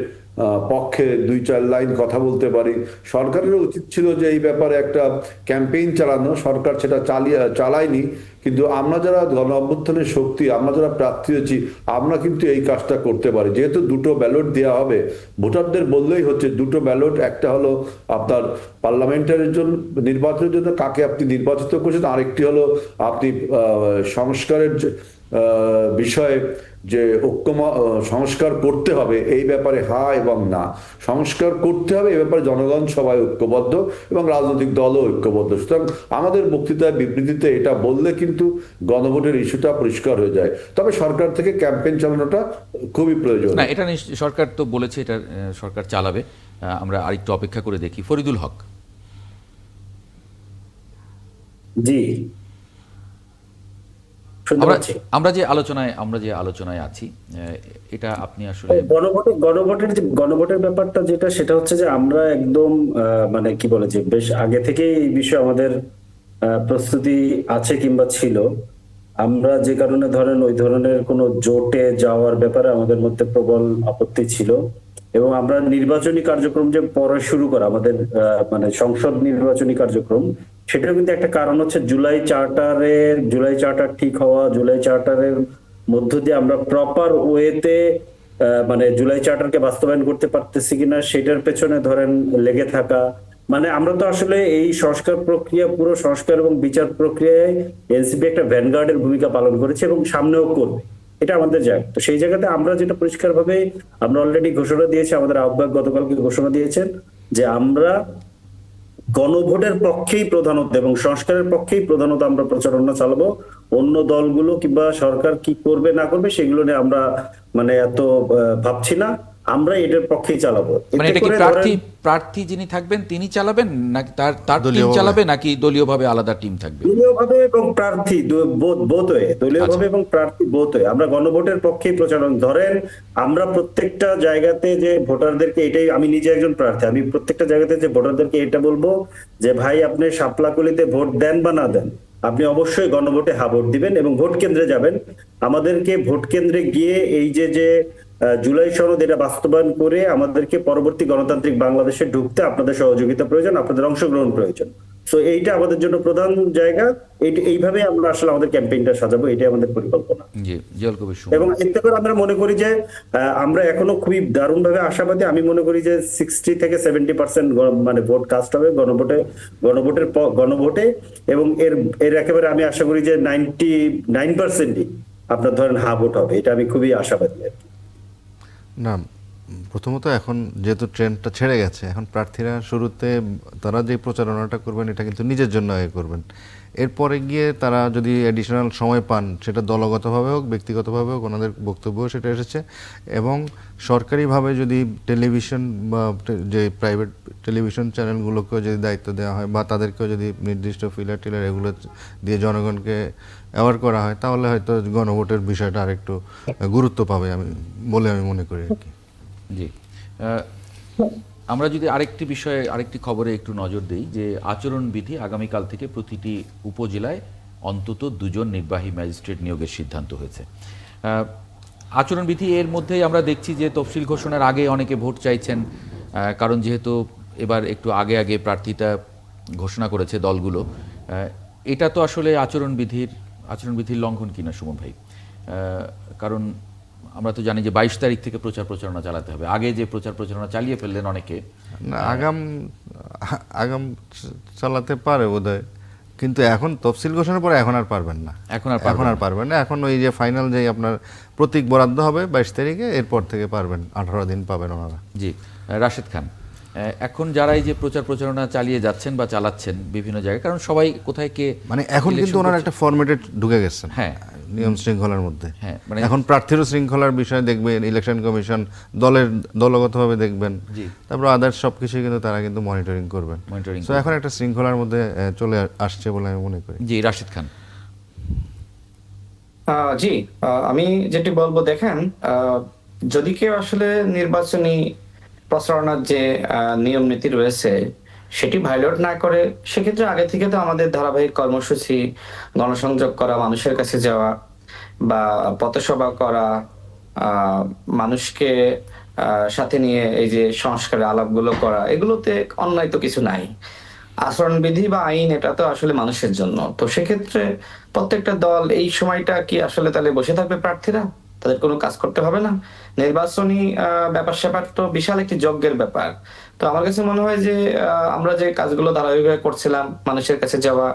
পক্ষে 2-4 লাইন কথা বলতে পারি। সরকারের উচিত ছিল যে এই ব্যাপারে একটা ক্যাম্পেইন চালানো, সরকার সেটা চালায়নি। কিন্তু আমরা যারা গণ অভ্যুত্থানের শক্তি, আমরা যারা প্রার্থী হয়েছি, আমরা কিন্তু এই কাজটা করতে পারি। যেহেতু 2টো ব্যালট দেওয়া হবে, ভোটারদের বললেই হচ্ছে 2টো ব্যালট, একটা হলো আপনার পার্লামেন্টারির জন্য, নির্বাচনের জন্য কাকে আপনি নির্বাচিত করছেন, আরেকটি হলো আপনি সংস্কারের বিষয়ে যে সংস্কার করতে হবে এই ব্যাপারে হা এবং না। সংস্কার করতে হবে এই ব্যাপারে জনগণ সবাই ঐক্যবদ্ধ এবং রাজনৈতিক দলও ঐক্যবদ্ধ। সুতরাং আমাদের বক্তৃতায়, বিবৃতিতে এটা বললে কিন্তু গণভোটের ইস্যুটা পরিষ্কার হয়ে যায়। তবে সরকার থেকে ক্যাম্পেইন চালানোটা খুবই প্রয়োজন। না, এটা সরকার তো বলেছে এটা সরকার চালাবে। আমরা আরেকটু অপেক্ষা করে দেখি। ফরিদুল হক। জি, আমরা যে আলোচনায় আছি, এটা আপনি আসলে গণভোটের ব্যাপারটা যেটা, সেটা হচ্ছে যে আমরা একদম মানে কি বলে যে বেশ আগে থেকে এই বিষয়ে আমাদের প্রস্তুতি আছে কিংবা ছিল। আমরা যে কারণে ধরেন ওই ধরনের কোনো জোটে যাওয়ার ব্যাপারে আমাদের মধ্যে প্রবল আপত্তি ছিল, এবং আমরা নির্বাচনী কার্যক্রম যে পরে শুরু করা আমাদের মানে সংসদ নির্বাচনী কার্যক্রম, সেটাও কিন্তু একটা কারণ হচ্ছে জুলাই চার্টার ঠিক হওয়া, জুলাই চার্টারের মধ্য দিয়ে আমরা প্রপার ওয়েতে মানে জুলাই চার্টারকে বাস্তবায়ন করতে পারতেছি কিনা সেটার পেছনে ধরেন লেগে থাকা। মানে আমরা তো আসলে এই সংস্কার প্রক্রিয়া, পুরো সংস্কার এবং বিচার প্রক্রিয়ায় এনসিপি একটা ভ্যানগার্ডের ভূমিকা পালন করেছে এবং সামনেও করবে, এটা আমাদের জায়গা। তো সেই জায়গাতে আমরা যেটা পরিষ্কারভাবে আমরা অলরেডি ঘোষণা দিয়েছি, আমাদের আহ্বায়ক গতকালকে ঘোষণা দিয়েছেন যে আমরা গণভোটের পক্ষেই প্রধানত এবং সংস্কারের পক্ষেই প্রধানত আমরা প্রচারণা চালাবো। অন্য দলগুলো কিংবা সরকার কি করবে না করবে সেগুলো নিয়ে আমরা মানে এত ভাবছি না, আমরা এটার পক্ষেই চালাবো। মানে এটা কি প্রার্থী যিনি থাকবেন তিনি চালাবেন, নাকি তার টিম চালাবে, নাকি দলীয়ভাবে আলাদা টিম থাকবে? দলীয়ভাবে এবং প্রার্থী বোথ হয়ে, দলীয়ভাবে এবং প্রার্থী বোথ হয়ে আমরা গণভোটের পক্ষেই প্রচারণ। ধরেন আমরা প্রত্যেকটা জায়গাতে যে ভোটারদেরকে, এটাই আমি নিজে একজন প্রার্থী, আমি প্রত্যেকটা জায়গাতে যে ভোটারদেরকে এটা বলবো যে ভাই আপনি শাপলাকলিতে ভোট দেন বা না দেন, আপনি অবশ্যই গণভোটে হা ভোট দিবেন এবং ভোট কেন্দ্রে যাবেন। আমাদেরকে ভোট কেন্দ্রে গিয়ে এই যে জুলাই সনদ এটা বাস্তবায়ন করে আমাদেরকে পরবর্তী গণতান্ত্রিক বাংলাদেশে ঢুকতে আপনাদের সহযোগিতা প্রয়োজন, আপনাদের অংশগ্রহণ প্রয়োজন। তো এইটা আমাদের জন্য প্রধান জায়গা। এইভাবে আমরা আসলে আমাদের ক্যাম্পেইনটা সাজাবো, এটাই আমাদের পরিকল্পনা। এবং এতে করে আমরা মনে করি যে আমরা এখনো খুবই দারুণভাবে আশাবাদী। আমি মনে করি যে 60 থেকে 70% মানে ভোট কাস্ট হবে গণভোটে, এবং এর একেবারে আমি আশা করি যে 99%ই আপনার ধরেন হা ভোট হবে, এটা আমি খুবই আশাবাদী। না, প্রথমত এখন যেহেতু ট্রেন্ডটা ছেড়ে গেছে, এখন প্রার্থীরা শুরুতে তারা যে প্রচারণাটা করবেন এটা কিন্তু নিজের জন্য করবেন। এরপরে গিয়ে তারা যদি অ্যাডিশনাল সময় পান, সেটা দলগতভাবে হোক, ব্যক্তিগতভাবে হোক, ওনাদের বক্তব্য সেটা এসেছে। এবং সরকারিভাবে যদি টেলিভিশন বা যে প্রাইভেট টেলিভিশন চ্যানেলগুলোকেও যদি দায়িত্ব দেওয়া হয়, বা তাদেরকেও যদি নির্দিষ্ট ফিলার টিলার এগুলো দিয়ে জনগণকে অ্যাওয়ার করা হয়, তাহলে হয়তো গণভোটের বিষয়টা আরেকটু গুরুত্ব পাবে আমি মনে করি আর কি। জি, আমরা যদি আরেকটি খবরে একটু নজর দিই, যে আচরণবিধি আগামীকাল থেকে প্রতিটি উপজেলায় অন্তত 2জন নির্বাহী ম্যাজিস্ট্রেট নিয়োগের সিদ্ধান্ত হয়েছে। আচরণবিধি এর মধ্যেই আমরা দেখছি যে তফসিল ঘোষণার আগে অনেকে ভোট চাইছেন, কারণ যেহেতু এবার একটু আগে প্রার্থীতা ঘোষণা করেছে দলগুলো। এটা তো আসলে আচরণবিধির লঙ্ঘন কিনা সুমন ভাই? কারণ আমরা তো জানি যে 22 তারিখ থেকে প্রচারণা চালাতে হবে, আগে যে প্রচারণা চালিয়ে ফেললেন অনেকে। আগাম চালাতে পারে বোধহয়, কিন্তু এখন তফসিল ঘোষণার পরে এখন আর পারবেন না। এখন ওই যে ফাইনাল যে আপনার প্রতীক বরাদ্দ হবে 22 তারিখে, এরপর থেকে পারবেন, 18 দিন পাবেন ওনারা। জি, রাশেদ খান, এখন যারা এই যে প্রচারণা চালিয়ে যাচ্ছেন বা চালাচ্ছেন বিভিন্ন জায়গায়, কারণ সবাই কোথায় কে মানে এখন কিন্তু ওনারা একটা ফরম্যাটে ঢুকে গেছেন, হ্যাঁ, নিয়ম শৃঙ্খলার মধ্যে। হ্যাঁ, মানে এখন প্রার্থীরও শৃঙ্খলার বিষয় দেখবেন, ইলেকশন কমিশন দলগতভাবে দেখবেন, তারপর আদার্স সবকিছু কিন্তু তারা কিন্তু মনিটরিং করবেন। তো এখন একটা শৃঙ্খলার মধ্যে চলে আসছে বলে আমি মনে করি। জি, রাশেদ খান। জি, আমি যেটি বলবো দেখেন, যদি কেউ আসলে নির্বাচনী প্রচারণার যে নিয়ম নীতি রয়েছে সেটি ভায়োলেট না করে, সেক্ষেত্রে আগে থেকে তো আমাদের ধারাবাহিক কর্মসূচি, গণসংযোগ করা, মানুষের কাছে যাওয়া বা পথসভা করা, মানুষকে সাথে নিয়ে এই যে সংস্কারের আলাপগুলো করা, এগুলোতে অন্যায় তো কিছু নাই। আচরণবিধি বা আইন এটা তো আসলে মানুষের জন্য। তো সেক্ষেত্রে প্রত্যেকটা দল এই সময়টা কি আসলে তাহলে বসে থাকবে প্রার্থীরা? তাদের কোনো কাজ করতে হবে না? নির্বাচনী ব্যাপার স্যাপার তো বিশাল একটি যজ্ঞের ব্যাপার। তো আমার কাছে মনে হয় যে আমরা যে কাজগুলো ধারাবাহিকভাবে করছিলাম, মানুষের কাছে যাওয়া,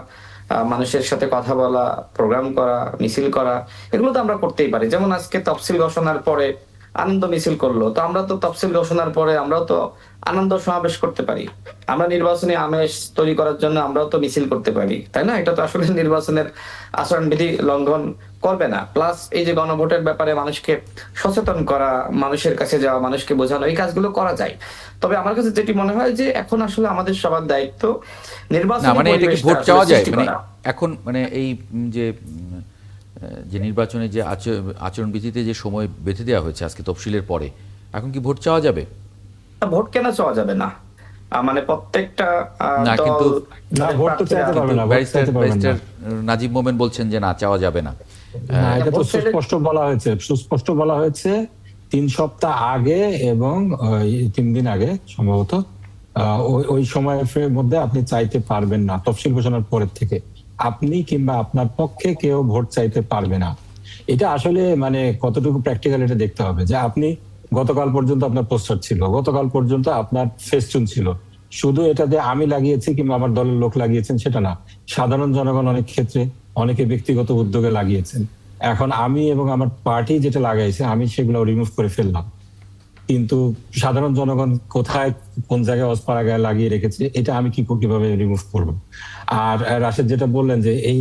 মানুষের সাথে কথা বলা, প্রোগ্রাম করা, মিছিল করা, এগুলো তো আমরা করতেই পারি। যেমন আজকে তফসিল ঘোষণার পরে আনন্দ মিছিল করলো, তো আমরা তো তফসিল ঘোষণার পরে আমরাও তো আনন্দ সমাবেশ করতে পারি। আমরা নির্বাচনী আমেজ তৈরি করার জন্য আমরাও তো মিছিল করতে পারি, তাই না? এটা তো আসলে নির্বাচনের আচরণবিধি লঙ্ঘন করবে না। প্লাস এই যে গণভোটের ব্যাপারে মানুষকে সচেতন করা, মানুষের কাছে যাওয়া, মানুষকে বোঝানো, এই কাজগুলো করা যায়। তবে আমার কাছে যেটি মনে হয় যে এখন আসলে আমাদের সবার দায়িত্ব নির্বাচন, মানে এটা কি ভোট চাওয়া যায়? মানে এখন মানে এই যে নির্বাচনে যে আচরণবিধিতে যে সময় বেঁধে দেওয়া হয়েছে আজকে তফসিলের পরে, এখন কি ভোট চাওয়া যাবে? ভোট কেন চাওয়া যাবে না? মানে প্রত্যেকটা না, কিন্তু ব্যারিস্টার নাজিব মোমেন বলছেন যে না, চাওয়া যাবে না। এটা তো সুস্পষ্ট বলা হয়েছে 3 সপ্তাহ আগে এবং 3 দিন আগে সম্ভবত ওই সময়ের মধ্যে আপনি চাইতে পারবেন না। তফসিল ঘোষণার পরের থেকে আপনি কিংবা আপনার পক্ষে কেউ ভোট চাইতে পারবে না। এটা আসলে মানে কতটুকু প্র্যাকটিক্যাল এটা দেখতে হবে। যে আপনি গতকাল পর্যন্ত আপনার পোস্টার ছিল, গতকাল পর্যন্ত আপনার ফেস্টুন ছিল, শুধু এটাতে আমি লাগিয়েছি কিংবা আমার দলের লোক লাগিয়েছেন সেটা না, সাধারণ জনগণ অনেক ক্ষেত্রে অনেকে ব্যক্তিগত উদ্যোগে লাগিয়েছেন। এখন আমি এবং আমার পার্টি যেটা লাগাইছে আমি সেগুলো রিমুভ করে ফেললাম, কিন্তু সাধারণ জনগণ কোথায় কোন জায়গায় অস্পারাগায় লাগিয়ে রেখেছে এটা আমি কিভাবে রিমুভ করব? আর রাশেদ যেটা বললেন যে এই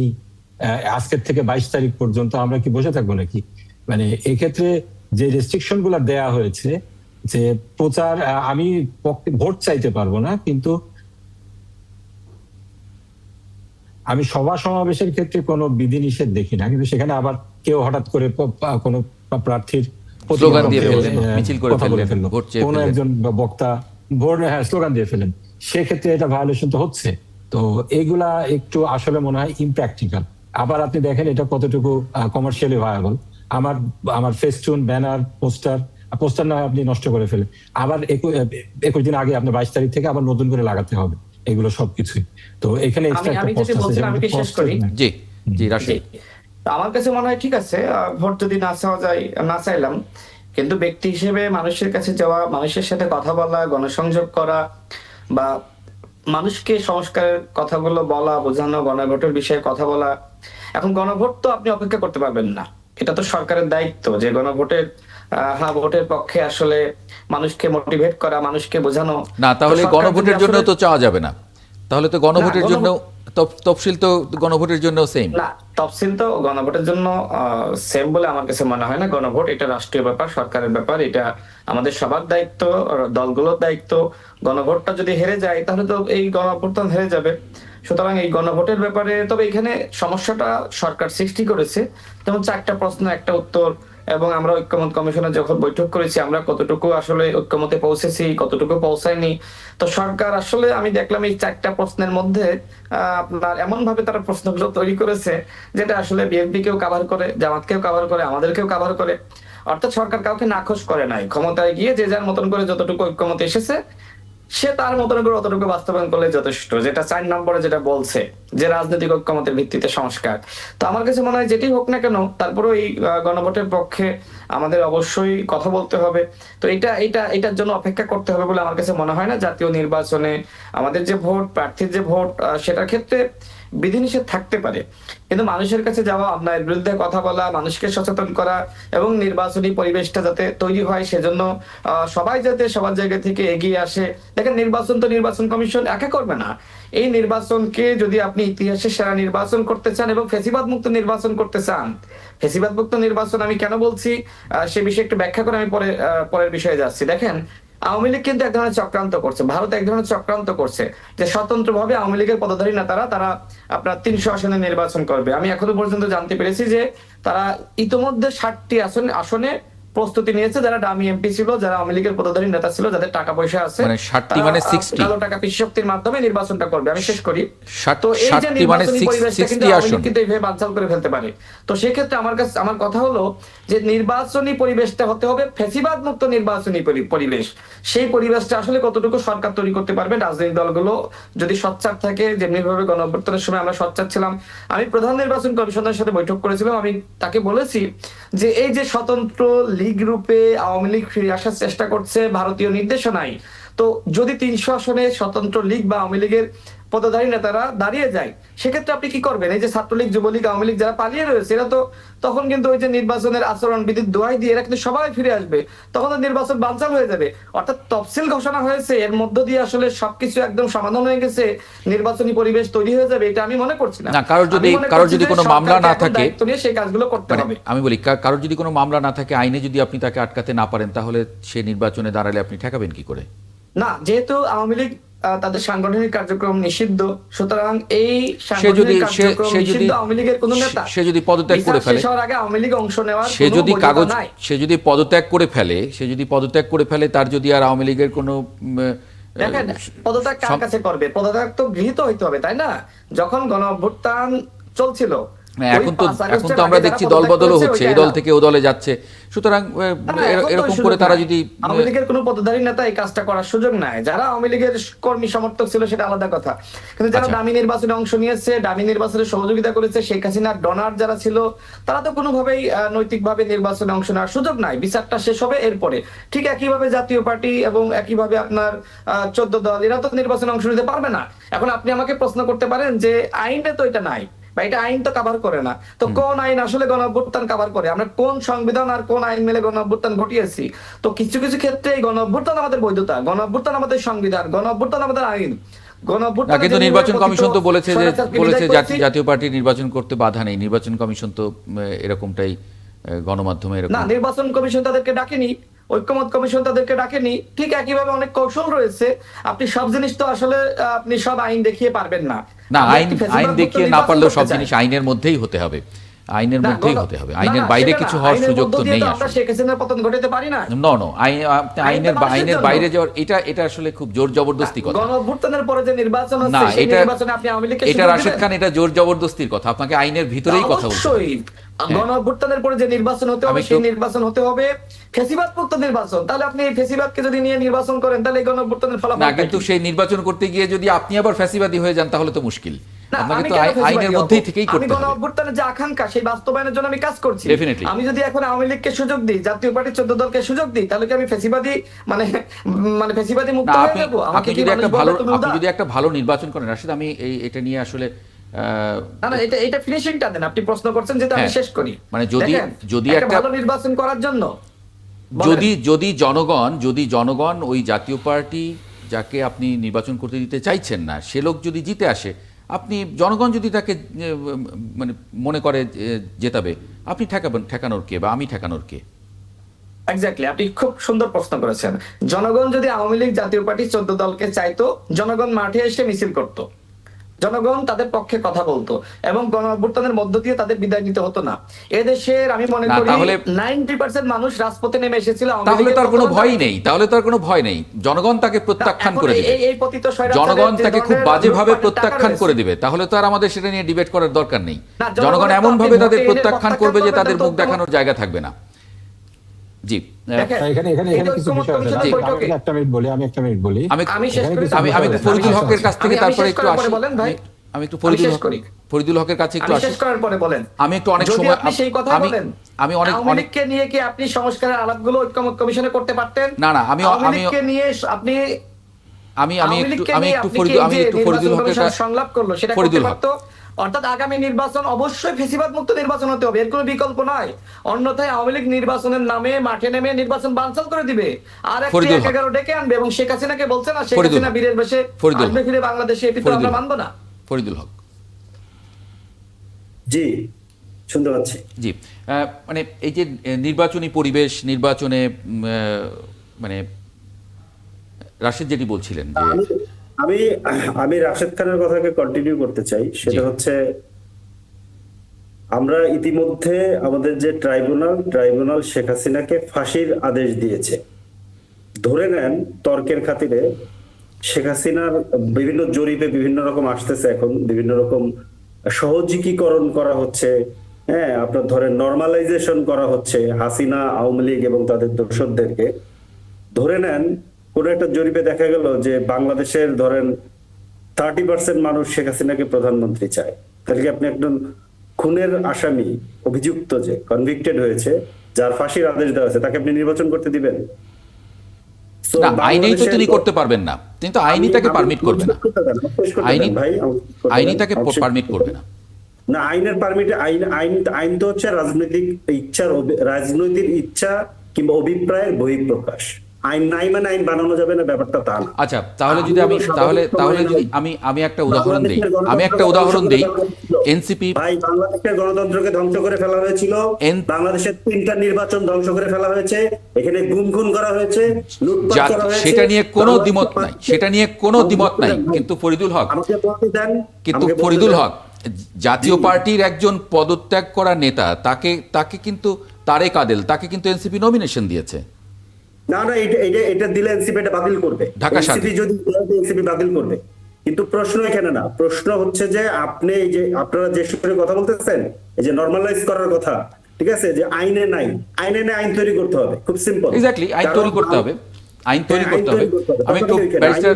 আজকের থেকে 22 তারিখ পর্যন্ত আমরা কি বসে থাকবো নাকি? মানে এক্ষেত্রে যে রেস্ট্রিকশন গুলা দেয়া হয়েছে, যে প্রচার, আমি ভোট চাইতে পারবো না, কিন্তু আমি সভা সমাবেশের ক্ষেত্রে কোনো বিধিনিষেধ দেখি না। কিন্তু সেখানে আবার কেউ হঠাৎ করে কোনো প্রার্থীর স্লোগান দিয়ে ফেললেন, মিছিল করে ফেললেন, কোন একজন বক্তা ভোট স্লোগান দিয়ে ফেলেন, সেক্ষেত্রে এটা ভায়োলেশন তো হচ্ছে। তো এগুলা একটু আসলে মনে হয় ইমপ্র্যাকটিক্যাল। আবার আপনি দেখেন এটা কতটুকু কমার্শিয়ালি ভায়াবল। আমার ফেস্টুন, ব্যানার, পোস্টার না আপনি নষ্ট করে ফেলেন, আবার 21 দিন আগে আপনার 22 তারিখ থেকে আবার নতুন করে লাগাতে হবে এগুলো সবকিছুই। তো এখানে আমার কাছে মনে হয় ঠিক আছে, ভোট যদি না চাওয়া যায়, না চাইলাম, কিন্তু ব্যক্তি হিসেবে মানুষের কাছে যাওয়া, মানুষের সাথে কথা বলা, গণসংযোগ করা বা মানুষকে সংস্কারের কথাগুলো বলা, বোঝানো, গণভোটের বিষয়ে কথা বলা। এখন গণভোট তো আপনি অপেক্ষা করতে পারবেন না, এটা তো সরকারের দায়িত্ব যে গণভোটের ভোটের পক্ষে আসলে মানুষকে মোটিভেট করা, মানুষকে বোঝানো। না, তাহলে গণভোটের জন্য তো চাওয়া যাবে না। তাহলে তো গণভোটের জন্য তফসিল তো গণভোটের জন্য সেম না, তফসিল তো গণভোটের জন্য সেম বলে আমার কাছে মনে হয় না। গণভোট এটা রাষ্ট্রীয় ব্যাপার, সরকারের ব্যাপার, এটা আমাদের সবার দায়িত্ব, দলগুলোর দায়িত্ব। গণভোটটা যদি হেরে যায় তাহলে তো এই গণঅভ্যুত্থান হেরে যাবে। সুতরাং এই গণভোটের ব্যাপারে, তবে এখানে সমস্যাটা সরকার সৃষ্টি করেছে, যেমন 4টা প্রশ্ন 1টা উত্তর, এবং আমরা ঐক্যমত কমিশনে যখন বৈঠক করেছি আমরা কতটুকু আসলে ঐক্যমতে পৌঁছেছি, কতটুকু পৌঁছায়নি। তো সরকার আসলে আমি দেখলাম এই 4টা প্রশ্নের মধ্যে আপনার এমন ভাবে তারা প্রশ্নগুলো তৈরি করেছে যেটা আসলে বিএনপি কেও কভার করে, জামাতকেও কভার করে, আমাদেরকেও কভার করে। অর্থাৎ সরকার কাউকে নাখোশ করে নাই, ক্ষমতায় গিয়ে যে যার মতন করে যতটুকু ঐক্যমতে এসেছে সে তার মতন করে অতটুকু বাস্তবায়ন করলে যথেষ্ট, যেটা 4 নম্বরে যেটা বলছে যে রাজনৈতিক ঐক্যমতের ভিত্তিতে সংস্কার। তো আমার কাছে মনে হয় যেটি হোক না কেন, তারপরেও এই গণভোটের পক্ষে আমাদের অবশ্যই কথা বলতে হবে। তো এটার জন্য অপেক্ষা করতে হবে বলে আমার কাছে মনে হয় না। জাতীয় নির্বাচনে আমাদের যে ভোট, প্রার্থীর যে ভোট, সেটার ক্ষেত্রে বিধিনিষেধ থাকতে পারে, কিন্তু মানুষের কাছে যাওয়া, অন্যায়ের বিরুদ্ধে কথা বলা, মানুষকে সচেতন করা এবং নির্বাচনী পরিবেশটা যাতে তৈরি হয় সেজন্য সবাই যাতে সবার জায়গা থেকে এগিয়ে আসে। দেখেন, নির্বাচন তো নির্বাচন কমিশন একা করবে না। এই নির্বাচনকে যদি আপনি ইতিহাসে সেরা নির্বাচন করতে চান এবং ফ্যাসিবাদ মুক্ত নির্বাচন করতে চান, ফ্যাসিবাদ মুক্ত নির্বাচন আমি কেন বলছি সে বিষয়ে একটু ব্যাখ্যা করে আমি পরের বিষয়ে যাচ্ছি। দেখেন, আওয়ামী লীগ কিন্তু এক ধরনের চক্রান্ত করছে, ভারত এক ধরনের চক্রান্ত করছে যে স্বতন্ত্রভাবে আওয়ামী লীগের পদধারী নেতারা তারা আপনার 300 আসনে নির্বাচন করবে। আমি এখনো পর্যন্ত জানতে পেরেছি যে তারা ইতোমধ্যে 60টি আসনে প্রস্তুতি নিয়েছে, যারা ডামি এমপি ছিল, যারা আওয়ামী লীগের পদধারী নেতা ছিল, যাদের টাকা পয়সা আছে, মানে 60টি মানে 60 কালো টাকা পিসি শক্তির মাধ্যমে নির্বাচনটা করবে। আমি শেষ করি। 60 তো এই যে 60টি মানে নির্বাচনী পরিবেশটা কিন্তু 60 আওয়ামী আসন লীগ কিন্তু এইভাবে বানচাল করে ফেলতে পারে। তো সেক্ষেত্রে আমার কথা হলো যে নির্বাচনী পরিবেশটা হতে হবে ফ্যাসিবাদ মুক্ত নির্বাচনী পরিবেশ। সেই পরিবেশটা আসলে কতটুকু সরকার তৈরি করতে পারবে, রাজনৈতিক দলগুলো যদি সোচ্চার থাকে, যেমনি ভাবে গণঅভ্যুত্থানের সময় আমরা সোচ্চার ছিলাম। আমি প্রধান নির্বাচন কমিশনের সাথে বৈঠক করেছিলাম, আমি তাকে বলেছি যে এই যে স্বতন্ত্র লীগ রূপে আওয়ামী লীগ ফিরে আসার চেষ্টা করছে ভারতীয় নির্দেশনায়, তো যদি 300 আসনে স্বতন্ত্র লীগ বা আওয়ামী লীগের পদধারী নেতারা দাঁড়িয়ে যায়, সেক্ষেত্রে আপনি কি করবেন? এই যে ছাত্রলীগ, যুবলীগ, আওয়ামী লীগ যারা পালিয়ে রয়েছে, এরা তো তখন কিন্তু ওই যে নির্বাচনের আচরণ বিধির দোহাই দিয়ে এরা কিন্তু সবাই ফিরে আসবে, তখন তো নির্বাচন বানচাল হয়ে যাবে। অর্থাৎ তফসিল ঘোষণা হয়েছে, এর মধ্য দিয়ে আসলে সবকিছু একদম সমাধান হয়ে গেছে, নির্বাচনী পরিবেশ তৈরি হয়ে যাবে, এটা আমি মনে করছি না। কারোর যদি কোনো মামলা না থাকে, সেই কাজগুলো করতে হবে। আমি বলি কারোর যদি কোনো মামলা না থাকে, আইনে যদি আপনি তাকে আটকাতে না পারেন, তাহলে সে নির্বাচনে দাঁড়ালে আপনি ঠেকাবেন কি করে? না, যেহেতু আওয়ামী লীগ তাদের সাংগঠনিক কার্যক্রম নিষিদ্ধ, সুতরাং এই সাংগঠনিক কার্যক্রম নিষিদ্ধ আওয়ামী লীগের কোন নেতা সে যদি পদত্যাগ করে ফেলে, আগে আওয়ামী লীগ অংশ নেওয়ার সে যদি পদত্যাগ করে ফেলে, তার যদি আর আওয়ামী লীগের কোনো দেখেন পদত্যাগ কার কাছে করবে? পদত্যাগ তো গৃহীত হইতে হবে, তাই না? যখন গণঅভ্যুত্থান চলছিল, এখন তো আমরা দেখছি দল বদলও হচ্ছে, এই দল থেকে ও দলে যাচ্ছে, সুতরাং এরকম করে তারা যদি আওয়ামী লীগের কোনো পদধারী নেতা এই কাজটা করার সুযোগ নাই। যারা আওয়ামী লীগের কর্মী সমর্থক ছিল সেটা আলাদা কথা, কিন্তু যারা ডামি নির্বাচনে অংশ নিয়েছে, ডামি নির্বাচনে সহযোগিতা করেছে, শেখ হাসিনার ডোনার যারা ছিল, তারা তো কোনোভাবেই নৈতিকভাবে নির্বাচনে অংশ নেওয়ার সুযোগ নাই। বিচারটা শেষ হবে এরপরে। ঠিক একইভাবে জাতীয় পার্টি এবং একইভাবে আপনার 14 দল, এরা তো নির্বাচনে অংশ নিতে পারবে না। এখন আপনি আমাকে প্রশ্ন করতে পারেন যে আইনে তো এটা নাই, এটা আইন তো কভার করে না, তো কোন আইন আসলে গণঅভ্যুত্থান কভার করে? আমরা কোন সংবিধান আর কোন আইন মেলে গণঅভ্যুত্থান ঘটিয়েছি? তো কিছু কিছু ক্ষেত্রে এই গণঅভ্যুত্থান আমাদের বৈধতা, গণঅভ্যুত্থান আমাদের সংবিধান, গণঅভ্যুত্থান আমাদের আইন। কিন্তু নির্বাচন কমিশন তো বলেছে জাতীয় পার্টি নির্বাচন করতে বাধা নেই। নির্বাচন কমিশন তো এরকমটাই গণমাধ্যমে না, নির্বাচন কমিশন তাদেরকে ডাকেনি, ঐক্যমত কমিশন তাদেরকে ডাকেনি। ঠিক একইভাবে অনেক কৌশল রয়েছে, আপনি সব জিনিস তো আসলে আপনি সব আইন দেখিয়ে পারবেন না। আইন দেখিয়ে না পারলেও সব জিনিস আইনের মধ্যেই হতে হবে, আইনের বাইরে কিছু হওয়ার সুযোগ তো নেই। আমরা শেখ হাসিনার পতন ঘটাতে পারি না। আইনের বাইরে যাওয়ার এটা আসলে খুব জোর জবরদস্তি কথা। গণঅভ্যুত্থানের পরে যে নির্বাচন হচ্ছে, সেই নির্বাচনে আপনি আওয়ামী লীগকে এটা রাশেদ খান, এটা জোর জবরদস্তির কথা, আপনাকে আইনের ভিতরেই কথা বলতে হবে। গণঅভ্যুত্থানের পরে যে নির্বাচন হতে হবে, সেই নির্বাচন হতে হবে ফ্যাসিবাদ মুক্ত নির্বাচন। তাহলে আপনি এই ফ্যাসিবাদকে যদি নিয়ে নির্বাচন করেন, তাহলে এই গণঅভ্যুত্থানের ফলাফল না, কিন্তু সেই নির্বাচন করতে গিয়ে যদি আপনি আবার ফ্যাসিবাদী হয়ে যান, তাহলে তো মুশকিল। আপনাকে তো আইনের মধ্যেই থেকেই করতে হবে। আমি গণঅভ্যুত্থানের যে আকাঙ্ক্ষা, সেই বাস্তবায়নের জন্য আমি কাজ করছি। ডেফিনেটলি। আমি যদি এখন আওয়ামী লীগকে সুযোগ দিই, জাতীয় পার্টির 14 দলকে সুযোগ দিই, তাহলে কি আমি ফ্যাসিবাদী মানে ফ্যাসিবাদী মুক্ত হয়ে যাব? আপনি যদি একটা ভালো নির্বাচন করেন রাশিদ, আমি এটা নিয়ে আসলে না, এটা ফিনিশিংটা দেন। আপনি প্রশ্ন করছেন যেটা আমি শেষ করি। মানে যদি একটা ভালো নির্বাচন করার জন্য যদি জনগণ ওই জাতীয় পার্টি যাকে আপনি নির্বাচন করতে দিতে চাইছেন না, সে লোক যদি জিতে আসে, আপনি জনগণ যদি তাকে মানে মনে করে জেতাবে, আপনি ঠেকানোর কে বা আমি ঠেকানোর কে? এক্স্যাক্টলি, আপনি খুব সুন্দর প্রশ্ন করেছেন। জনগণ যদি আওয়ামী লীগ জাতীয় পার্টি 14 দলকে চাইতো, জনগণ মাঠে এসে মিছিল করত, জনগণ তাদের পক্ষে কথা বলতো, এবং গণঅভ্যুত্থানের মধ্য দিয়ে তাদের বিদায় নিতে হতো না। এদেশের আমি মনে করি 90% মানুষ রাজপথে নেমে এসেছিল। তাহলে তার কোনো ভয় নেই, জনগণ তাকে প্রত্যাখ্যান করে দিবে, জনগণ তাকে খুব বাজেভাবে প্রত্যাখ্যান করে দিবে। তাহলে তো আর আমাদের সেটা নিয়ে ডিবেট করার দরকার নেই। জনগণ এমন ভাবে তাদের প্রত্যাখ্যান করবে যে তাদের মুখ দেখানোর জায়গা থাকবে না। জি, এখানে কিছু বিষয় আছে। একটা মিনিট বলি, আমি একটু ফরিদুল হকের কাছ থেকে তারপরে একটু আসি। আমি একটু ফরিদুল হকের কাছে একটু আসি। শেষ করার পরে বলেন। আমি একটু অনেক সময় সেই কথা বলেন, আমি অনেককে নিয়ে কি আপনি সংস্কারের আলাপগুলো ঐক্যমত কমিশনে করতে পারতেন? না, আমি নিয়ে আপনি আমি একটু ফরিদুল হকের কাছে সংলাপ করলো, সেটা করতে পারতো। অর্থাৎ আগামী নির্বাচন অবশ্যই ফ্যাসিবাদ মুক্ত নির্বাচন হতে হবে, এর কোনো বিকল্প নাই। অন্যথায় আওয়ামী লীগ নির্বাচনের নামে মাঠে নেমে নির্বাচন বানচাল করে দিবে, আর 11 ডেকে আনবে, এবং শেখ হাসিনাকে বলছে না, শেখ হাসিনা বীরের বেশে আসবে ফিরে বাংলাদেশে, এটি তো আমরা মানব না। ফরিদুল হক, জি শুনতে পাচ্ছি। জি, মানে এই যে নির্বাচনী পরিবেশ, নির্বাচনে মানে রাশেদ যেটি বলছিলেন যে আমি আমি রাশেদ খানের কথাকে কন্টিনিউ করতে চাই, সেটা হচ্ছে আমরা ইতিমধ্যে আমাদের যে ট্রাইব্যুনাল শেখ হাসিনাকে ফাঁসির আদেশ দিয়েছে। ধরে নেন তর্কের খাতিরে শেখ হাসিনার বিভিন্ন জরিপে বিভিন্ন রকম আসতেছে, এখন বিভিন্ন রকম সহজীকরণ করা হচ্ছে, হ্যাঁ আপনার ধরেন নর্মালাইজেশন করা হচ্ছে হাসিনা, আওয়ামী লীগ এবং তাদের দোসরদেরকে। ধরে নেন কোন একটা জরিপে দেখা গেল যে বাংলাদেশের ধরেন 30% মানুষ শেখ হাসিনাকে প্রধানমন্ত্রী চায়, তাহলে কি আপনি একজন খুনের আসামি, অভিযুক্ত যে কনভিক্টেড হয়েছে, যার ফাঁসির আদেশ দেওয়া হয়েছে, তাকে আপনি নির্বাচন করতে দিবেন? না, আইনেই তো তিনি করতে পারবেন না, কিন্তু আইনি তাকে পারমিট করবে না, আইনি তাকে পারমিট করবে না। না, আইনের পারমিট, আইন তো হচ্ছে রাজনৈতিক ইচ্ছা কিংবা অভিপ্রায়ের বহিঃপ্রকাশ। আইন নাই মানে আইন বানানো যাবে না, ব্যাপারটা তা না। আচ্ছা, তাহলে যদি আমি একটা উদাহরণ দেই, এনসিপি ভাই, বাংলাদেশের গণতন্ত্রকে ধ্বংস করে ফেলা হয়েছিল, বাংলাদেশের 3টা নির্বাচন ধ্বংস করে ফেলা হয়েছে, এখানে গুম খুন করা হয়েছে, লুটপাট করা হয়েছে, সেটা নিয়ে কোনো দ্বিমত নাই, কিন্তু ফরিদুল হক জাতীয় পার্টির একজন পদত্যাগ করা নেতা, তাকে কিন্তু তারেক আদেল, তাকে কিন্তু এনসিপি নমিনেশন দিয়েছে। না, এটা দিলে এনসিপি এটা বাতিল করবে, এনসিপি যদি এনসিপি বাতিল করবে। কিন্তু প্রশ্ন এখানে না, প্রশ্ন হচ্ছে যে আপনি এই যে আপনারা যে সময় কথা বলতেছেন, এই যে নরমালাইজ করার কথা, ঠিক আছে, যে আইনে নাই আইন তৈরি করতে হবে, খুব সিম্পল। এক্স্যাক্টলি, আইন তৈরি করতে হবে। আমি একটু ব্যারিস্টার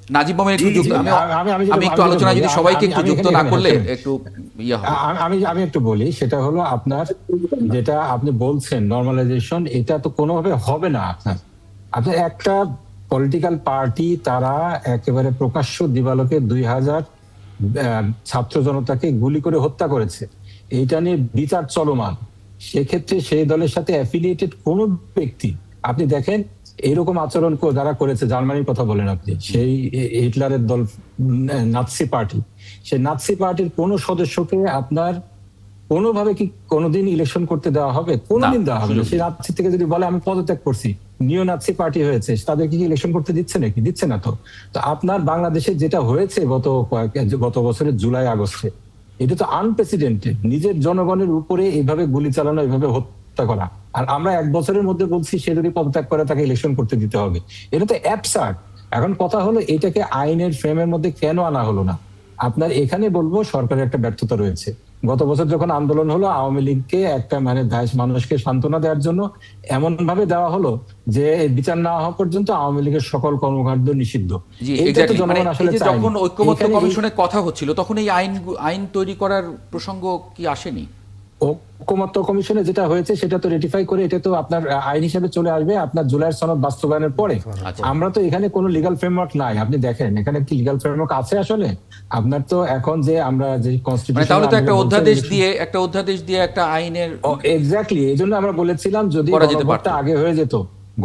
নাজিব মোমেন একটু যুক্ত, আমি একটু আলোচনা যদি সবাইকে একটু যুক্ত না করলে একটু ইয়ে হবে। আমি একটু বলি, সেটা হলো আপনার যেটা আপনি বলছেন নরমালাইজেশন, এটা তো কোনোভাবে হবে না। আপনার একটা পলিটিক্যাল পার্টি তারা একেবারে প্রকাশ্য দিবালোকে 2000 ছাত্র জনতাকে গুলি করে হত্যা করেছে, এইটা নিয়ে বিচার চলমান। সেক্ষেত্রে সেই দলের সাথে অ্যাফিলিয়েটেড কোন ব্যক্তি, আপনি দেখেন এরকম আচরণ যারা করেছে, জার্মানির কথা বলেন আপনি, সেই হিটলারের দল নাৎসি পার্টি, সেই নাৎসি পার্টির কোন সদস্যকে আপনার কোনোভাবে কি কোনোদিন ইলেকশন করতে দেওয়া হবে? কোনোদিন দেওয়া হবে না। সেই নাৎসি থেকে যদি বলে আমি পদত্যাগ করছি, নিও নাৎসি পার্টি হয়েছে, তাদেরকে কি ইলেকশন করতে দিচ্ছে নাকি? দিচ্ছে না তো। তো আপনার বাংলাদেশে যেটা হয়েছে গত বছরের জুলাই আগস্টে, এটা তো আনপ্রেসিডেন্টেড, নিজের জনগণের উপরে এইভাবে গুলি চালানো, এইভাবে হত্যা করা। আর আমরা 1 বছরের মধ্যে বলছি সে যদি পদত্যাগ করে তাকে ইলেকশন করতে দিতে হবে, এটা তো অ্যাবসার্ড। এখন কথা হলো এটাকে আইনের ফ্রেমের মধ্যে কেন আনা হলো না? আপনার এখানে বলবো সরকারের একটা ব্যর্থতা রয়েছে। গত বছর যখন আন্দোলন হলো, আওয়ামী লীগকে একটা মানুষকে সান্ত্বনা দেওয়ার জন্য এমন ভাবে দেওয়া হলো যে বিচার না হওয়া পর্যন্ত আওয়ামী লীগের সকল কর্মকাণ্ড নিষিদ্ধ। যখন ঐক্যমত্য কমিশনের কথা হচ্ছিল, তখন এই আইন তৈরি করার প্রসঙ্গ কি আসেনি? ঐক্যমত্য কমিশনে যেটা হয়েছে সেটা তো রেটিফাই করে, এটা তো আপনার আইন হিসেবে চলে আসবে আপনার জুলাইয়ের সনদ বাস্তবায়নের পরে। আমরা তো এখানে কোনো লিগাল ফ্রেমওয়ার্ক নাই। আপনি দেখেন এখানে কি লিগাল ফ্রেমওয়ার্ক আছে আসলে? আপনার তো এখন যে আমরা যে কনস্টিটিউশন, তাহলে তো একটা অধ্যাদেশ দিয়ে একটা আইনের এক্স্যাক্টলি, এই জন্য আমরা বলেছিলাম যদি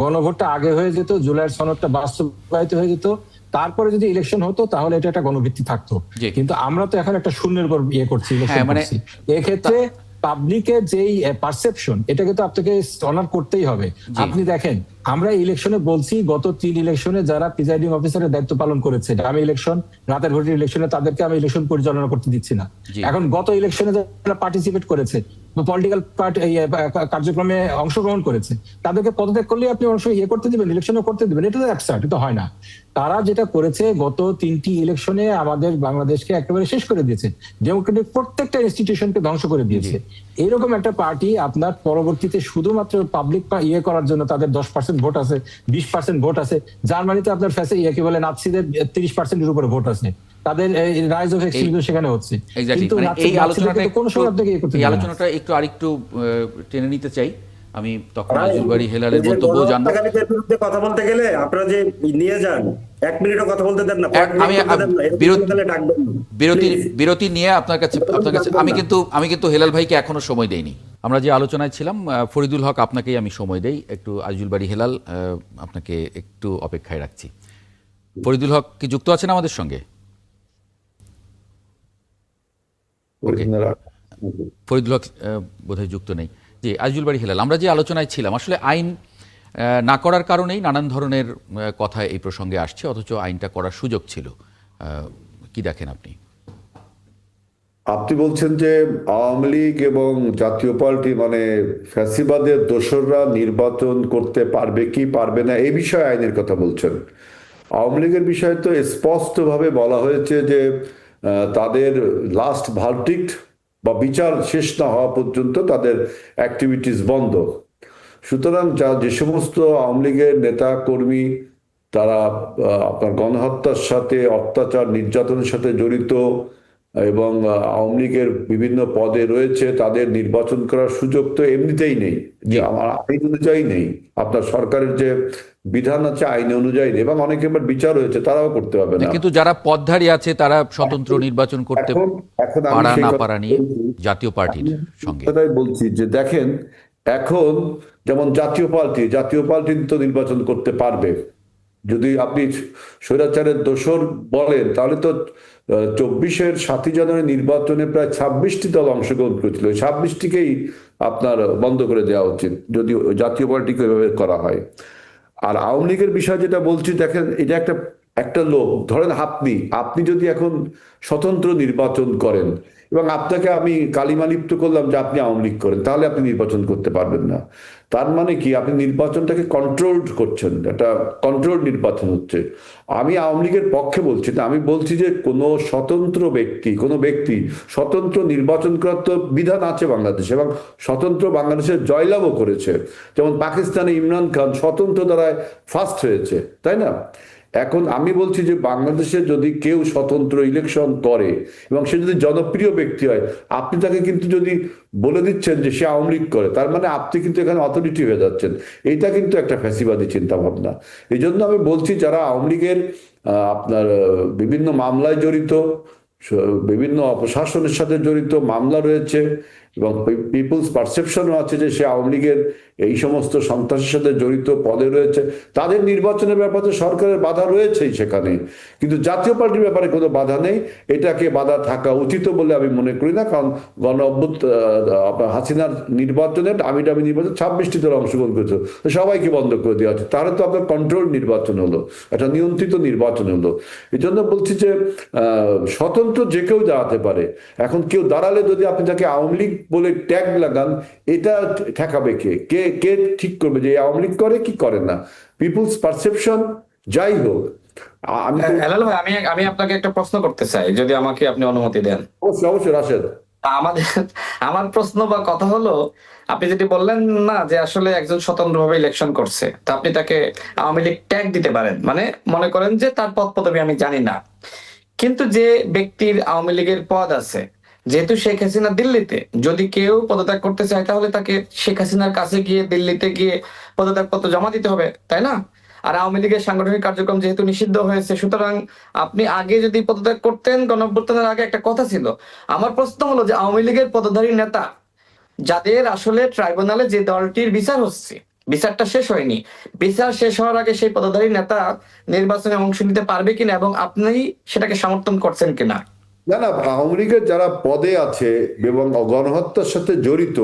গণভোটটা আগে হয়ে যেত, জুলাইয়ের সনদটা বাস্তবায়িত হয়ে যেত, তারপরে যদি ইলেকশন হতো তাহলে এটা একটা গণভিত্তি থাকতো। কিন্তু আমরা তো এখন একটা শূন্যের উপর ইয়ে করছি, ইলেকশন করছি। এক্ষেত্রে পাবলিকের যেই পারসেপশন, এটাকে তো আপনাকে অনার করতেই হবে। আপনি দেখেন আমরা ইলেকশনে বলছি, গত 3 ইলেকশনে যারা প্রিজাইডিং অফিসারের দায়িত্ব পালন করেছে, আমি ইলেকশন, রাতের ভোটের ইলেকশনে, তাদেরকে আমি ইলেকশন পরিচালনা করতে দিচ্ছি না। এখন গত ইলেকশনে যারা পার্টিসিপেট করেছে, পলিটিক্যাল পার্টি কার্যক্রমে অংশগ্রহণ করেছে, তাদেরকে পদত্যাগ করলে আপনি করতে দিবেন, ইলেকশনও করতে দিবেন? এটা তো অ্যাবসার্ড, এটা হয় না। তারা যেটা করেছে গত 3টি ইলেকশনে আমাদের বাংলাদেশকে একেবারে শেষ করে দিয়েছে, ডেমোক্রেটিক প্রত্যেকটা ইনস্টিটিউশনকে ধ্বংস করে দিয়েছে। এইরকম একটা পার্টি আপনার পরবর্তীতে শুধুমাত্র পাবলিক করার জন্য তাদের 10% ভোট আছে, 20% ভোট আছে। জার্মানিতে আপনার কি বলে নাৎসিদের 30%-এর উপরে ভোট আছে, তাদের রাইজ অফ এক্সট্রিমিজম সেখানে হচ্ছে। কিন্তু এই আলোচনাটা একটু আরেকটু টেনে নিতে চাই আমি, তখন আজুল বাড়ি হেলালের বক্তব্য জানবো। কথা বলতে গেলে আপনারা যে নিয়ে যান, 1 মিনিটও কথা বলতে দেন না। আমি বিরতি নিয়ে আপনার কাছে আমি কিন্তু হেলাল ভাইকে এখনো সময় দেইনি। আমরা যে আলোচনায় ছিলাম, ফরিদুল হক আপনাকেই আমি সময় দেই একটু। আজুল বাড়ি হেলাল, আপনাকে একটু অপেক্ষায় রাখছি। ফরিদুল হক কি যুক্ত আছেন আমাদের সঙ্গে? ফরিদুল হক বোধহয় যুক্ত নেই। জি, আজুল বাড়ি হেলাল, আমরা যে আলোচনায় ছিলাম, আসলে না করার কারণেই নানান ধরনের কথা এই প্রসঙ্গে আসছে, অথচ আইনটা করার সুযোগ ছিল। কি দেখেন আপনি? আপনি বলছেন যে আওয়ামী লীগ এবং জাতীয় পার্টি মানে ফ্যাসিবাদের দোসররা নির্বাচন করতে পারবে কি পারবে না এই বিষয়ে আইনের কথা বলছেন। আওয়ামী লীগের বিষয়ে তো স্পষ্টভাবে বলা হয়েছে যে তাদের লাস্ট ভার্ডিক্ট বা বিচার শেষ না হওয়া পর্যন্ত তাদের অ্যাক্টিভিটিস বন্ধ। সুতরাং যে সমস্ত আওয়ামী লীগের নেতা কর্মী তারা আপনার গণহত্যার সাথে, অত্যাচার নির্যাতনের সাথে জড়িত এবং আওয়ামী লীগের বিভিন্ন পদে রয়েছে, তাদের নির্বাচন করার সুযোগ তো এমনিতেই নেই, যে আমার আইন অনুযায়ী নেই। আপনার সরকারের যে বিধান আছে আইন অনুযায়ী নেই, এবং অনেকে এবার বিচার হয়েছে তারাও করতে পারবে না। কিন্তু যারা পদধারী আছে তারা স্বতন্ত্র নির্বাচন করতে পারা না পারা নিয়ে জাতীয় পার্টির সঙ্গে বলছি যে দেখেন, এখন যেমন জাতীয় পার্টি তো নির্বাচন করতে পারবে। যদি আপনি স্বৈরাচারের দোসর বলেন তাহলে তো 24-এর 7ই জানুয়ারি নির্বাচনে প্রায় 26টি দল অংশগ্রহণ করেছিল। 26টিকেই আপনার বন্ধ করে দেওয়া উচিত যদি জাতীয় পার্টিকে এভাবে করা হয়। আর আওয়ামী লীগের বিষয় যেটা বলছি, দেখেন এটা একটা লোক, ধরেন আপনি যদি এখন স্বতন্ত্র নির্বাচন করেন এবং আপনাকে আমি কালিমালিপ্ত করলাম যে আপনি আওয়ামী লীগ করেন, তাহলে আপনি নির্বাচন করতে পারবেন না। তার মানে কি, আপনি নির্বাচনটাকে কন্ট্রোল করছেন, একটা কন্ট্রোল নির্বাচন হচ্ছে। আমি আওয়ামী লীগের পক্ষে বলছি না, আমি বলছি যে কোনো ব্যক্তি স্বতন্ত্র নির্বাচন করার তো বিধান আছে বাংলাদেশে, এবং স্বতন্ত্র বাংলাদেশের জয়লাভও করেছে। যেমন পাকিস্তানে ইমরান খান স্বতন্ত্র দ্বারায় ফার্স্ট হয়েছে, তাই না? এখন আমি বলছি যে বাংলাদেশে যদি কেউ স্বতন্ত্র ইলেকশন করে এবং সে যদি জনপ্রিয় ব্যক্তি হয়, আপনি তাকে কিন্তু যদি বলে দিচ্ছেন যে সে আওয়ামী লীগ করে, তার মানে আপনি কিন্তু এখানে অথরিটি হয়ে যাচ্ছেন। এইটা কিন্তু একটা ফ্যাসিবাদী চিন্তা ভাবনা। এই জন্য আমি বলছি যারা আওয়ামী লীগের আপনার বিভিন্ন মামলায় জড়িত, বিভিন্ন অপশাসনের সাথে জড়িত মামলা রয়েছে, এবং পিপলস পারসেপশনও আছে যে সে আওয়ামী লীগের এই সমস্ত সন্ত্রাসের সাথে জড়িত পদে রয়েছে, তাদের নির্বাচনের ব্যাপারে সরকারের বাধা রয়েছেই সেখানে। কিন্তু জাতীয় পার্টির ব্যাপারে কোনো বাধা নেই, এটাকে বাধা থাকা উচিত বলে আমি মনে করি না। কারণ হাসিনার নির্বাচনে দামি নির্বাচন 26টি দল অংশগ্রহণ করেছে, সবাইকে বন্ধ করে দেওয়া হচ্ছে। তাহলে তো আপনার কন্ট্রোল নির্বাচন হলো, একটা নিয়ন্ত্রিত নির্বাচন হলো। এই জন্য বলছি যে স্বতন্ত্র যে কেউ দাঁড়াতে পারে। এখন কেউ দাঁড়ালে যদি আপনি তাকে আওয়ামী লীগ বলে ট্যাগ লাগান, এটা ঠেকাবে কে ঠিক করবে যে আওয়ামী লীগ করে কি করে না? পিপলস পারসেপশন যাই হোক। হেলাল ভাই, আমি আপনাকে একটা প্রশ্ন করতে চাই, যদি আমাকে আপনি অনুমতি দেন। অবশ্যই রাশেদ। আমার প্রশ্ন বা কথা হলো, আপনি যেটি বললেন না যে আসলে একজন স্বতন্ত্রভাবে ইলেকশন করছে, তা আপনি তাকে আওয়ামী লীগ ট্যাগ দিতে পারেন, মানে মনে করেন যে তার পদ পদবি আমি জানি না, কিন্তু যে ব্যক্তির আওয়ামী লীগের পদ আছে, যেহেতু শেখ হাসিনা দিল্লিতে, যদি কেউ পদত্যাগ করতে চায় তাহলে তাকে শেখ হাসিনার কাছে গিয়ে দিল্লিতে গিয়ে পদত্যাগপত্র জমা দিতে হবে, তাই না? আর আওয়ামী লীগের সাংগঠনিক কার্যক্রম যেহেতু নিষিদ্ধ হয়েছে, সুতরাং আপনি আগে যদি পদত্যাগ করতেন, গণঅভ্যুত্থানের আগে একটা কথা ছিল। আমার প্রশ্ন হলো যে আওয়ামী লীগের পদধারী নেতা যাদের আসলে ট্রাইব্যুনালে যে দলটির বিচার হচ্ছে, বিচারটা শেষ হয়নি, বিচার শেষ হওয়ার আগে সেই পদধারী নেতা নির্বাচনে অংশ নিতে পারবে কিনা, এবং আপনি সেটাকে সমর্থন করছেন কিনা? না, আওয়ামী লীগের যারা পদে আছে এবং গণহত্যার সাথে জড়িত,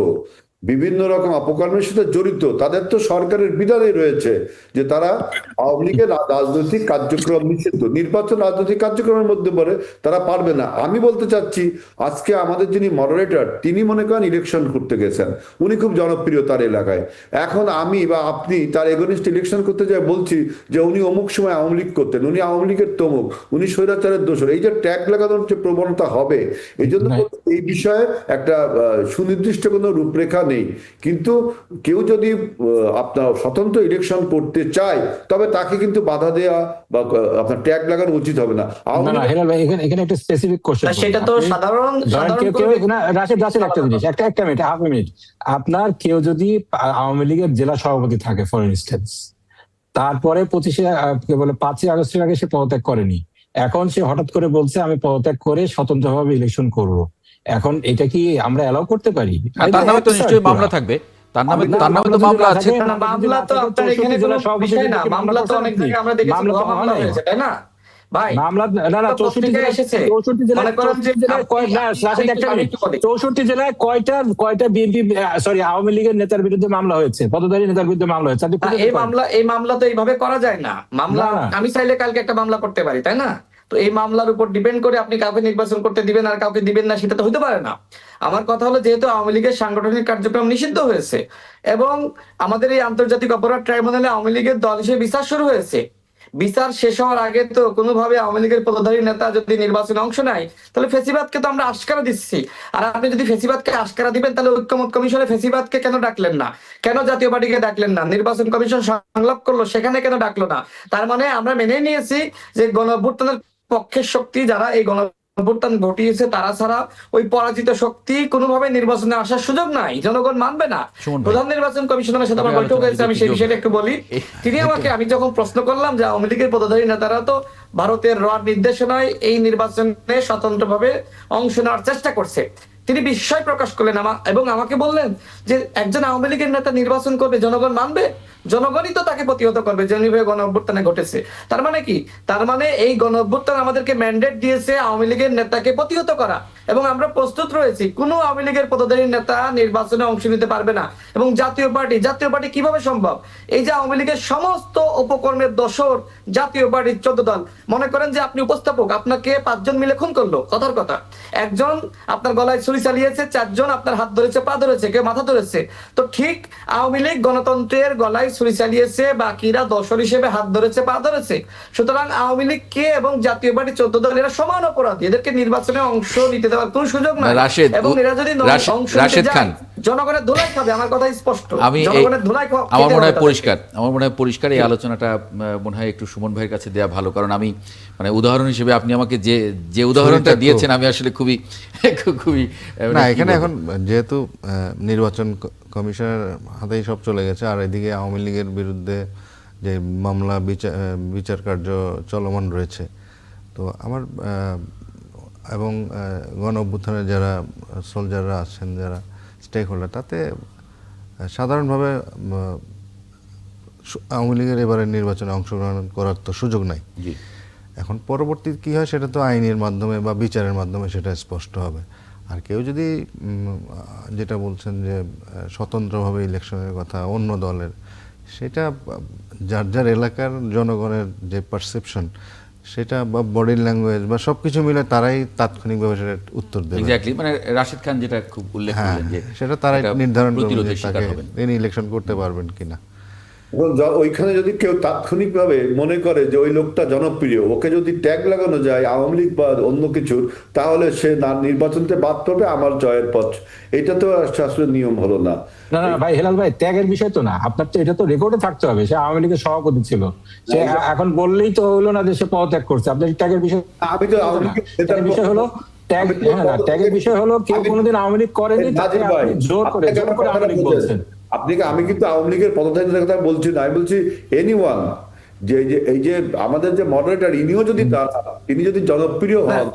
বিভিন্ন রকম অপকর্মের সাথে জড়িত, তাদের তো সরকারের বিধানে রয়েছে যে তারা আওয়ামী লীগের রাজনৈতিক কার্যক্রম নিষিদ্ধ, নির্বাচন রাজনৈতিক কার্যক্রমের মধ্যে পড়ে, তারা পারবে না। আমি বলতে চাচ্ছি, আজকে আমাদের যিনি মডারেটর, তিনি মনে করেন ইলেকশন করতে গেছেন, উনি খুব জনপ্রিয় তার এলাকায়। এখন আমি বা আপনি তার এগনিস্ট ইলেকশন করতে যাই বলছি যে উনি অমুক সময় আওয়ামী লীগ করতেন, উনি আওয়ামী লীগের তমুক, উনি স্বৈরাচারের দোষর, এই যে ট্যাগ লাগানোর যে প্রবণতা হবে, এই জন্য এই বিষয়ে একটা সুনির্দিষ্ট কোনো রূপরেখা নেই। কিন্তু কেউ যদি আপনার স্বতন্ত্র ইলেকশন করতে চায়, তবে তাকে কিন্তু বাধা দেওয়া বা আপনার ট্যাগ লাগানো উচিত হবে না। এখানে একটা স্পেসিফিক কোশ্চেন, সেটা তো সাধারণ রাশেদ একটা জিনিস, একটা মিনিট, হাফ মিনিট। আপনার কেউ যদি আওয়ামী লীগের জেলা সভাপতি থাকে ফর ইনস্টেন্স, তারপরে 5ই আগস্টের আগে সে পদত্যাগ করেনি, এখন সে হঠাৎ করে বলছে আমি পদত্যাগ করে স্বতন্ত্রভাবে ইলেকশন করব, এখন এটা কি আমরা অ্যালাউ করতে পারি? তার নামে তো নিশ্চয়ই মামলা থাকবে, তার নামে তো মামলা আছে। মামলা তো আপনার এখানে কোনো বিষয় না, মামলা তো অনেক জায়গায় আমরা দেখেছি মামলা হয়েছে, তাই না? ভাই মামলা না 64 জেলায় এসেছে 64 জেলায় মনে করেন যে 64 জেলায় কয়টা বিএনপি সরি আওয়ামী লীগের নেতার বিরুদ্ধে মামলা হয়েছে, পদধারী নেতার বিরুদ্ধে মামলা হয়েছে? এই মামলা তো এইভাবে করা যায় না। মামলা আমি চাইলে কালকে একটা মামলা করতে পারি, তাই না? তো এই মামলার উপর ডিপেন্ড করে আপনি কাউকে নির্বাচন করতে দিবেন আর কাউকে দিবেন না, সেটা তো হতে পারে না। আমার কথা হলো, যেহেতু আওয়ামী লীগের সাংগঠনিক কার্যক্রম নিষিদ্ধ হয়েছে এবং আমাদের এই আন্তর্জাতিক অপরাধ ট্রাইব্যুনালে আওয়ামী লীগের দল হিসেবে বিচার শুরু হয়েছে, বিচার শেষ হওয়ার আগে তো কোনোভাবে আওয়ামী লীগের পদধারী নেতা যদি নির্বাচনে অংশ নেয়, তাহলে ফেসিবাদকে তো আমরা আশকারা দিচ্ছি। আর আপনি যদি ফেসিবাদকে আশকারা দিবেন, তাহলে ঐক্যমত কমিশনে ফেসিবাদকে কেন ডাকলেন না? কেন জাতীয় পার্টিকে ডাকলেন না? নির্বাচন কমিশন সংলাপ করলো, সেখানে কেন ডাকলো না? তার মানে আমরা মেনে নিয়েছি যে গণঅভ্যুত্থানের পক্ষের শক্তি যারা এই গণঅভ্যুত্থান ঘটিয়েছে, তারা ছাড়া ওই পরাজিত শক্তি কোনোভাবে নির্বাচনে আসার সুযোগ নাই, জনগণ মানবে না। প্রধান নির্বাচন কমিশনারের সাথে আমার বৈঠক হয়েছে, আমি সেই বিষয়টা একটু বলি। তিনি আমাকে, আমি যখন প্রশ্ন করলাম যে আওয়ামী লীগের পদধারী নেতারা তো ভারতের রড নির্দেশনায় এই নির্বাচনে স্বতন্ত্রভাবে অংশ নেওয়ার চেষ্টা করছে, তিনি বিস্ময় প্রকাশ করলেন এবং আমাকে বললেন যে একজন আওয়ামী লীগের নেতা নির্বাচন করবে, জনগণ মানবে? জনগণই তো তাকে প্রতিহত করবে, যেভাবে গণঅভ্যুত্থানে ঘটেছে। তার মানে কি? তার মানে এই গণঅভ্যুত্থান আমাদেরকে ম্যান্ডেট দিয়েছে আওয়ামী লীগের নেতাকে প্রতিহত করা, এবং আমরা প্রস্তুত রয়েছি। কোনো আওয়ামী লীগের পদধারী নেতা নির্বাচনে অংশ নিতে পারবে না। এবং জাতীয় পার্টি কিভাবে সম্ভব? এই যে আওয়ামী লীগের সমস্ত উপকর্মের দোসর জাতীয় পার্টির 14 দল, মনে করেন যে আপনি উপস্থাপক, আপনাকে 5 জন মিলে খুন করলো, কথার কথা, একজন আপনার গলায় ছুরি চালিয়েছে, 4 জন আপনার হাত ধরেছে, পা ধরেছে, কেউ মাথা ধরেছে। তো ঠিক আওয়ামী লীগ গণতন্ত্রের গলায় ছুরি চালিয়েছে, বাকিরা দোসর হিসেবে হাত ধরেছে, পা ধরেছে। সুতরাং আওয়ামী লীগ কে এবং জাতীয় পার্টি 14 দল এরা সমান অপরাধী, এদেরকে নির্বাচনে অংশ নিতে দেওয়ার কোনো সুযোগ নাই। এবং এরা যদি অংশ নিতে যায়, জনগণের ধুলাই খাবে। আমার কথা স্পষ্ট, জনগণের ধুলাই খাবে। আমার মনে হয় পরিষ্কার এই আলোচনাটা মনে হয় একটু সুমন ভাইয়ের কাছে দেওয়া ভালো, কারণ আমি মানে উদাহরণ হিসেবে আপনি আমাকে যে উদাহরণটা দিয়েছেন, আমি আসলে খুবই না, এখানে এখন যেহেতু নির্বাচন কমিশনের হাতেই সব চলে গেছে, আর এদিকে আওয়ামী লীগের বিরুদ্ধে যে মামলা বিচার কার্য চলমান রয়েছে, তো আমার এবং গণ অভ্যুত্থানের যারা সোলজাররা আছেন, যারা স্টেক হোল্ডার, তাতে সাধারণভাবে আওয়ামী লীগের এবারে নির্বাচনে অংশগ্রহণ করার তো সুযোগ নাই। এখন পরবর্তী কি হয় সেটা তো আইনের মাধ্যমে বা বিচারের মাধ্যমে সেটা স্পষ্ট হবে। আর কেউ যদি যেটা বলছেন যে স্বতন্ত্রভাবে ইলেকশনের কথা অন্য দলের, সেটা যার যার এলাকার জনগণের যে পারসেপশন, সেটা বা বডি ল্যাঙ্গুয়েজ বা সবকিছু মিলে তারাই তাৎক্ষণিকভাবে সেটা উত্তর দেবে। এক্স্যাক্টলি, মানে রাশিদ খান যেটা খুব উল্লেখ করলেন যে সেটা তারাই নির্ধারণ করবে যে তাকে তিনি ইলেকশন করতে পারবেন কিনা। ওইখানে যদি কেউ তাৎক্ষণিকভাবে মনে করে যে ওই লোকটা জনপ্রিয়, ওকে যদি ট্যাগ লাগানো যায় আওয়ামী লীগ বা অন্য কিছুর, তাহলে সে না নির্বাচনতে বাদ পড়বে, আমার জয়ের পথ। এটা তো আসলে নিয়ম হলো না। না ভাই, হেলাল ভাই, ত্যাগের বিষয় তো না, আপনার তো এটা তো রেকর্ডে থাকতে হবে। সে আওয়ামী লীগের সভাপতি ছিল, সে এখন বললেই তো হলো না যে সে পদত্যাগ করছে। আপনার ত্যাগের বিষয়, আমি তো আওয়ামী লীগের বিষয় হলো ত্যাগের বিষয় হলো কেউ কোনোদিন আওয়ামী লীগ করেনি, তাকে জোর করে আওয়ামী লীগ বলছেন। আমি কিন্তু আওয়ামী লীগের পদত্যাগের কথা বলছি না, আমি বলছি এনিওয়ান, যে এই যে আমাদের যে মডারেটর, ইনিও যদি তিনি যদি জনপ্রিয় হন।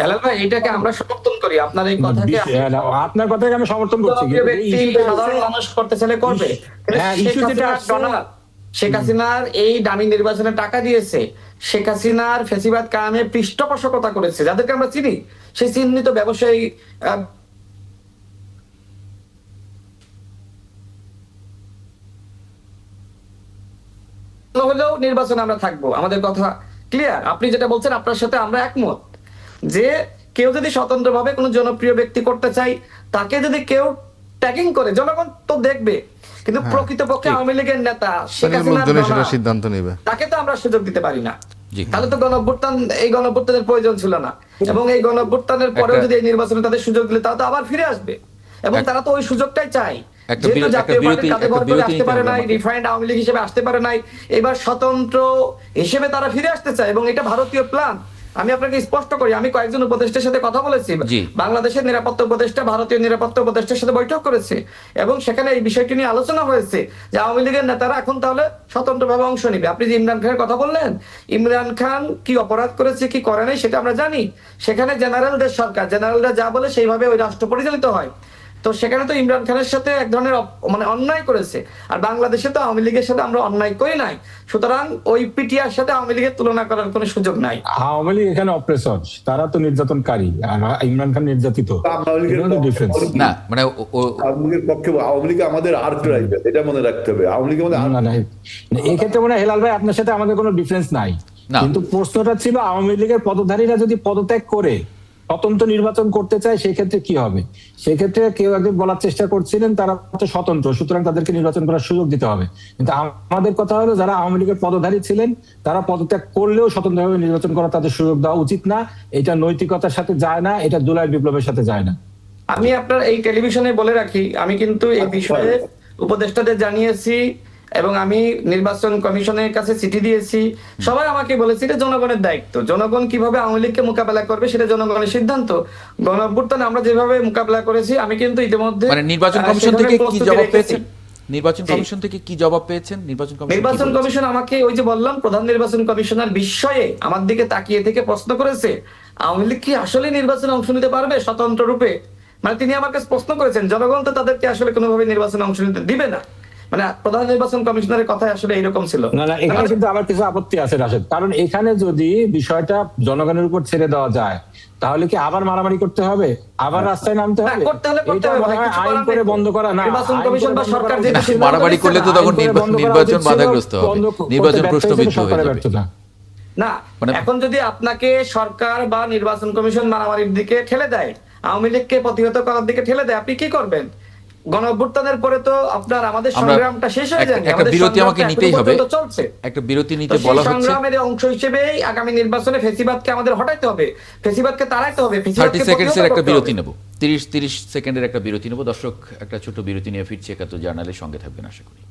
এটাকে আমরা সমর্থন করি, আপনার এই কথাকে, আপনার কথাকে আমি সমর্থন করছি। সাধারণ মানুষ করতে চাইলে করবে। শেখ হাসিনার এই দামি নির্বাচনে টাকা দিয়েছে, শেখ হাসিনার ফ্যাসিবাদ কায়েমে পৃষ্ঠপোষকতা করেছে যাদেরকে আমরা চিনি, সেই চিহ্নিত ব্যবসায়ী হলেও নির্বাচনে আমরা থাকবো। আমাদের কথা ক্লিয়ার। আপনি যেটা বলছেন, আপনার সাথে আমরা একমত যে কেউ যদি স্বতন্ত্রভাবে কোনো জনপ্রিয় ব্যক্তি করতে চাই, তাকে যদি কেউ ট্যাগিং করে, জনগণ তো দেখবে। কিন্তু প্রকৃতপক্ষে আওয়ামী লীগের নেতা শেখ হাসিনা সিদ্ধান্ত নেবে, তাকে তো আমরা সুযোগ দিতে পারি না। তাহলে তো এই গণঅভ্যুত্থানের প্রয়োজন ছিল না। এবং এই গণঅভ্যুত্থানের পরেও যদি এই নির্বাচনে তাদের সুযোগ দিলে, তারা তো আবার ফিরে আসবে, এবং তারা তো ওই সুযোগটাই চায়। যেহেতু জাতীয় পার্টি তাদের ভর করে আসতে পারে নাই, রিফাইন্ড আওয়ামী লীগ হিসেবে আসতে পারে নাই, এবার স্বতন্ত্র হিসেবে তারা ফিরে আসতে চায়, এবং এটা ভারতীয় প্ল্যান। আমি আপনাকে স্পষ্ট করি, আমি কয়েকজন উপদেষ্টার সাথে কথা বলেছি, বাংলাদেশের নিরাপত্তা উপদেষ্টা ভারতীয় নিরাপত্তা উপদেষ্টার সাথে বৈঠক করেছে, এবং সেখানে এই বিষয়টি নিয়ে আলোচনা হয়েছে যে আওয়ামী লীগের নেতারা এখন তাহলে স্বতন্ত্রভাবে অংশ নিবে। আপনি যে ইমরান খানের কথা বললেন, ইমরান খান কি অপরাধ করেছে কি করে নাই সেটা আমরা জানি। সেখানে জেনারেলদের সরকার, জেনারেলরা যা বলে সেইভাবে ওই রাষ্ট্র পরিচালিত হয়। তো সেখানে তো ইমরান খানের সাথে এক ধরনের মানে অন্যায় করেছে, আর বাংলাদেশে তো আওয়ামী লীগের সাথে আমরা অন্যায় করি নাই, সুতরাং ওই পিটিআর সাথে আওয়ামী লীগের তুলনা করার কোনো সুযোগ নাই। আওয়ামী লীগ এখানে অপ্রেসর, তারা তো নির্যাতনকারী, আর ইমরান খান নির্যাতিত। ডিফারেন্স না, মানে আওয়ামী লীগের পক্ষে আওয়ামী লীগ আমাদের আর্ক রাইভেল, এটা মনে রাখতে হবে। আওয়ামী লীগ আমাদের না, এই ক্ষেত্রে মনে হয় হেলাল ভাই আপনার সাথে আমাদের কোনো ডিফারেন্স নাই, কিন্তু প্রশ্নটা ছিল আওয়ামী লীগের পদধারীরা যদি পদত্যাগ করে স্বতন্ত্র নির্বাচন করতে চায় সেই ক্ষেত্রে কি হবে। সেক্ষেত্রে কেউ একজন বলার চেষ্টা করছিলেন তারা তো স্বতন্ত্র, সুতরাং তাদেরকে নির্বাচন করার সুযোগ দিতে হবে। কিন্তু আমাদের কথা হলো যারা আওয়ামী লীগের পদধারী ছিলেন তারা পদত্যাগ করলেও স্বতন্ত্রভাবে নির্বাচন করা তাদের সুযোগ দেওয়া উচিত না। এটা নৈতিকতার সাথে যায় না, এটা জুলাই বিপ্লবের সাথে যায় না। আমি আপনার এই টেলিভিশনে বলে রাখি, আমি কিন্তু এই বিষয়ে উপদেষ্টাদের জানিয়েছি এবং আমি নির্বাচন কমিশনের কাছে চিঠি দিয়েছি। সবাই আমাকে বলেছে এটা জনগণের দায়িত্ব, জনগণ কিভাবে আওয়ামী লীগকে মোকাবেলা করবে সেটা জনগণের সিদ্ধান্ত। গণ অভ্যুত্থানে আমরা যেভাবে মোকাবেলা করেছি, আমি কিন্তু ইতিমধ্যে মানে নির্বাচন কমিশন থেকে কি জবাব পেয়েছেন? নির্বাচন কমিশন থেকে কি জবাব পেয়েছেন? নির্বাচন কমিশন আমাকে ওই যে বললাম, প্রধান নির্বাচন কমিশনার বিস্ময়ে আমার দিকে তাকিয়ে থেকে প্রশ্ন করেছে আওয়ামী লীগ কি আসলে নির্বাচনে অংশ নিতে পারবে স্বতন্ত্র রূপে। মানে তিনি আমার কাছে প্রশ্ন করেছেন, জনগণ তো তাদেরকে আসলে কোনোভাবে নির্বাচনে অংশ নিতে দিবে না। মানে প্রধান নির্বাচন কমিশনারের কথা আসলে এইরকম ছিল। না, এখানে কিন্তু আবার কিছু আপত্তি আছে রাশেদ, কারণ এখানে যদি বিষয়টা জনগণের উপর ছেড়ে দেওয়া যায় তাহলে কি আবার মারামারি করতে হবে, আবার রাস্তায় নামতে হবে? আইন করে বন্ধ করা না, নির্বাচন কমিশন বা সরকার যে মারামারি করলে তো তখন নির্বাচন বাধাগ্রস্ত হবে, নির্বাচন প্রশ্নবিদ্ধ হয়ে যাবে। না, এখন যদি আপনাকে সরকার বা নির্বাচন কমিশন মারামারির দিকে ঠেলে দেয়, আওয়ামী লীগকে প্রতিহত করার দিকে ঠেলে দেয়, আপনি কি করবেন? গণ অভ্যুত্থানের পরে তো আপনার আমাদের সংগ্রামটা শেষ হয়ে যায়। একটা বিরতি আমাকে নিতেই হবে, একটা বিরতি নিতে বলা হচ্ছে। সংগ্রামের অংশ হিসেবে আগামী নির্বাচনে ফেসিবাদকে আমাদের হটাইতে হবে, ফেসিবাদকে তাড়াইতে হবে। 30 সেকেন্ডের একটা বিরতি নেব, 30 সেকেন্ডের একটা বিরতি নেব। দর্শক, একটা ছোট বিরতি নিয়ে ফিরছি ৭১ জার্নালের সঙ্গে থাকবেন আশা করি।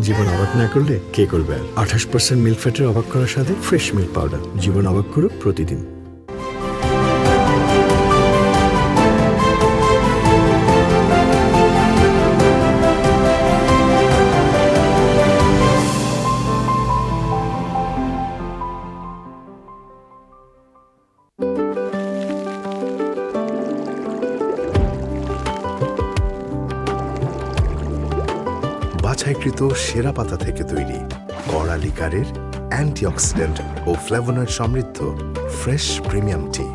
জীবন অবাক না করলে কে করবে? 28% মিল্ক ফ্যাটের অবাক করার সাথে ফ্রেশ মিল্ক পাউডার। জীবন অবাক করুক প্রতিদিন। বাছাইকৃত সেরা পাতা থেকে তৈরি কড়া লিকারের অ্যান্টিঅক্সিডেন্ট ও ফ্লেভোনয়েড সমৃদ্ধ ফ্রেশ প্রিমিয়াম টি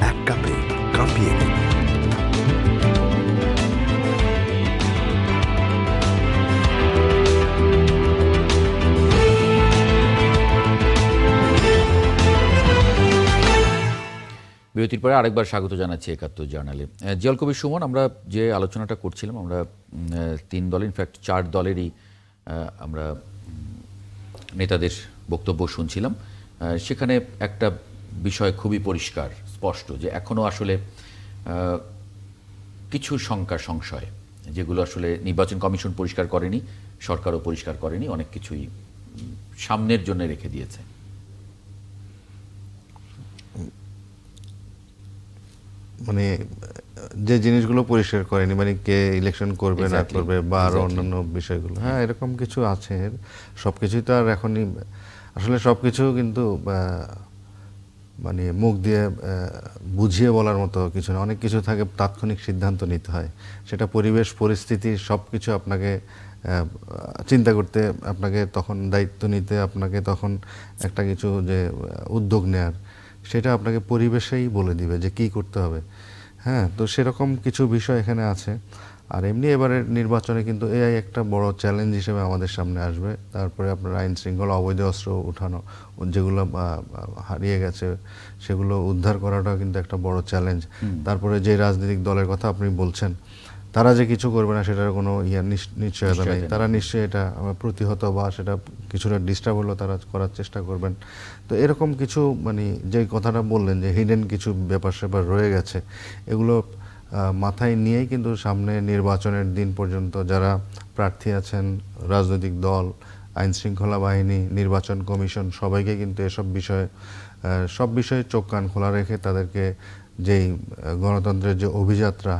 এক কাপে কাঁপিয়ে দিন। বিরতির পরে আরেকবার স্বাগত জানাচ্ছি ৭১ জার্নালে। জিয়াউল কবির সুমন, আমরা যে আলোচনাটা করছিলাম, আমরা ৩ দল, ইনফ্যাক্ট ৪ দলেরই আমরা নেতাদের বক্তব্য শুনছিলাম। সেখানে একটা বিষয় খুবই পরিষ্কার স্পষ্ট, যে এখনও আসলে কিছু শঙ্কা সংশয়, যেগুলো আসলে নির্বাচন কমিশন পরিষ্কার করেনি, সরকারও পরিষ্কার করেনি, অনেক কিছুই সামনের জন্য রেখে দিয়েছে। মানে যে জিনিসগুলো পরিষ্কার করেনি, মানে কে ইলেকশন করবে না করবে বা আরো অন্যান্য বিষয়গুলো, হ্যাঁ এরকম কিছু আছে। সবকিছুই তো আর এখনই আসলে সবকিছু কিন্তু মানে মুখ দিয়ে বুঝিয়ে বলার মতো কিছু না। অনেক কিছু থাকে তাৎক্ষণিক সিদ্ধান্ত নিতে হয়, সেটা পরিবেশ পরিস্থিতি সব কিছু আপনাকে চিন্তা করতে, আপনাকে তখন দায়িত্ব নিতে, আপনাকে তখন একটা কিছু যে উদ্যোগ নেয়ার, সেটা আপনাকে পরিবেশেই বলে দিবে যে কি করতে হবে। হ্যাঁ, তো সেরকম কিছু বিষয় এখানে আছে। আর এমনি এবারের নির্বাচনে কিন্তু এআই একটা বড় চ্যালেঞ্জ হিসেবে আমাদের সামনে আসবে। তারপরে আপনার আইন শৃঙ্খলা, অবৈধ অস্ত্র উঠানো, যেগুলো হারিয়ে গেছে সেগুলো উদ্ধার করাটা কিন্তু একটা বড় চ্যালেঞ্জ। তারপরে যে রাজনৈতিক দলের কথা আপনি বলছেন, তারা যে কিছু করবে না সেটার কোনো নিশ্চয়তা নেই। তারা নিশ্চয়ই এটা প্রতিহত বা সেটা কিছুটা ডিস্টার্ব হলেও তারা করার চেষ্টা করবেন। তো এরকম কিছু মানে যে কথাটা বললেন যে হিডেন কিছু ব্যাপার স্যাপার রয়ে গেছে, এগুলো মাথায় নিয়েই কিন্তু সামনে নির্বাচনের দিন পর্যন্ত যারা প্রার্থী আছেন, রাজনৈতিক দল, আইন শৃঙ্খলা বাহিনী, নির্বাচন কমিশন সবাইকে কিন্তু এসব বিষয়ে সব বিষয়ে চোখ কান খোলা রেখে তাদেরকে যেই গণতন্ত্রের যে অভিযাত্রা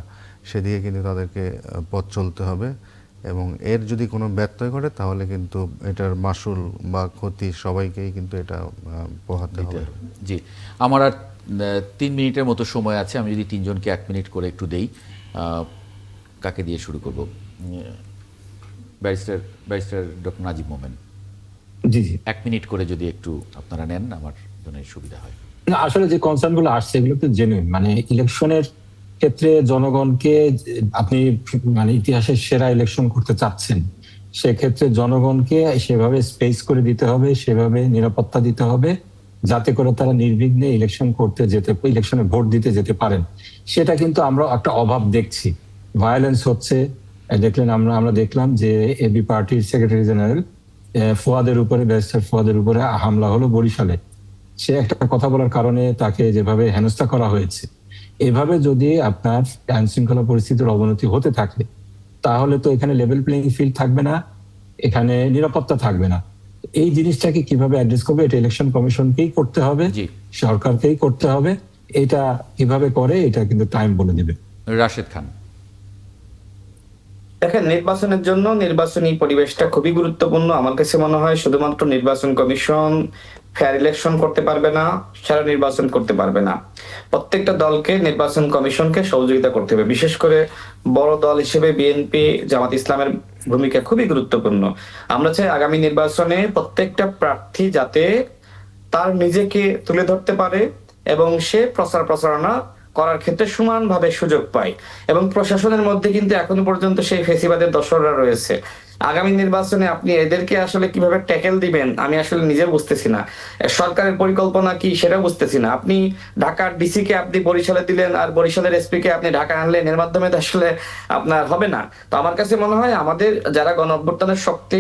সেদিকে কিন্তু তাদেরকে পথ চলতে হবে এবং এর যদি কোনো ব্যত্যয় ঘটে তাহলে কিন্তু এটার মাসুল বা ক্ষতি সবাইকেই কিন্তু এটা পোহাতে হবে। জি, আমার আর 3 মিনিটের মতো সময় আছে, আমি যদি তিনজনকে 1 মিনিট করে একটু দেই, কাকে দিয়ে শুরু করব? ব্যারিস্টার ডক্টর নাজিব মোমেন। জি জি, 1 মিনিট করে যদি একটু আপনারা নেন আমার জন্য সুবিধা হয়। না আসলে যে কনসার্নগুলো আসছে এগুলো তো জেনুইন, মানে ইলেকশনের ক্ষেত্রে জনগণকে আপনি মানে ইতিহাসের সেরা ইলেকশন করতে চাচ্ছেন, সেক্ষেত্রে জনগণকে সেভাবে স্পেস করে দিতে হবে, সেভাবে নিরাপত্তা দিতে হবে যাতে করে তারা নির্বিঘ্নে ইলেকশনে ভোট দিতে যেতে পারেন। সেটা কিন্তু আমরা একটা অভাব দেখছি। ভায়োলেন্স হচ্ছে, দেখলেন আমরা দেখলাম যে এবি পার্টির সেক্রেটারি জেনারেল ব্যারিস্টার ফুয়াদের উপরে হামলা হলো বরিশালে। সে একটা কথা বলার কারণে তাকে যেভাবে হেনস্থা করা হয়েছে, এভাবে যদি আপনার আইন শৃঙ্খলা পরিস্থিতির অবনতি হতে থাকে তাহলে তো এখানে লেভেল প্লেইং ফিল্ড থাকবে না, এখানে নিরাপত্তা থাকবে না। এই জিনিসটাকে কিভাবে অ্যাড্রেস করবে, এটা ইলেকশন কমিশনকেই করতে হবে, সরকারকেই করতে হবে। এটা কিভাবে করে এটা কিন্তু টাইম বলে দিবে। রাশেদ খান। দেখেন, নির্বাচনের জন্য নির্বাচনী পরিবেশটা খুবই গুরুত্বপূর্ণ। আমার কাছে মনে হয় শুধুমাত্র নির্বাচন কমিশন ফেয়ার ইলেকশন করতে পারবে না, সারা নির্বাচন করতে পারবে না। প্রত্যেকটা দলকে নির্বাচন কমিশনকে সহযোগিতা করতে হবে। বিশেষ করে বড় দল হিসেবে বিএনপি, জামাত ইসলামের ভূমিকা খুবই গুরুত্বপূর্ণ। আমরা চাই আগামী নির্বাচনে প্রত্যেকটা প্রার্থী যাতে তার নিজেকে তুলে ধরতে পারে এবং সে প্রচারণা করার ক্ষেত্রে সমানভাবে সুযোগ পায়। এবং প্রশাসনের মধ্যে কিন্তু এখনো পর্যন্ত সেই ফেসিবাদের দোসররা রয়েছে। আগামী নির্বাচনে আপনি এদেরকে আসলে কিভাবে ট্যাকেল দিবেন আমি আসলে নিজে বুঝতেছি না। সরকারের পরিকল্পনা কি সেটা বুঝতেছি না। আপনি ঢাকার ডিসি কে আপনি বরিশালে দিলেন আর বরিশালের এসপি কে আপনি ঢাকা আনলেন, এর মাধ্যমে তো আসলে আপনার হবে না। তো আমার কাছে মনে হয় আমাদের যারা গণ অভ্যুত্থানের শক্তি,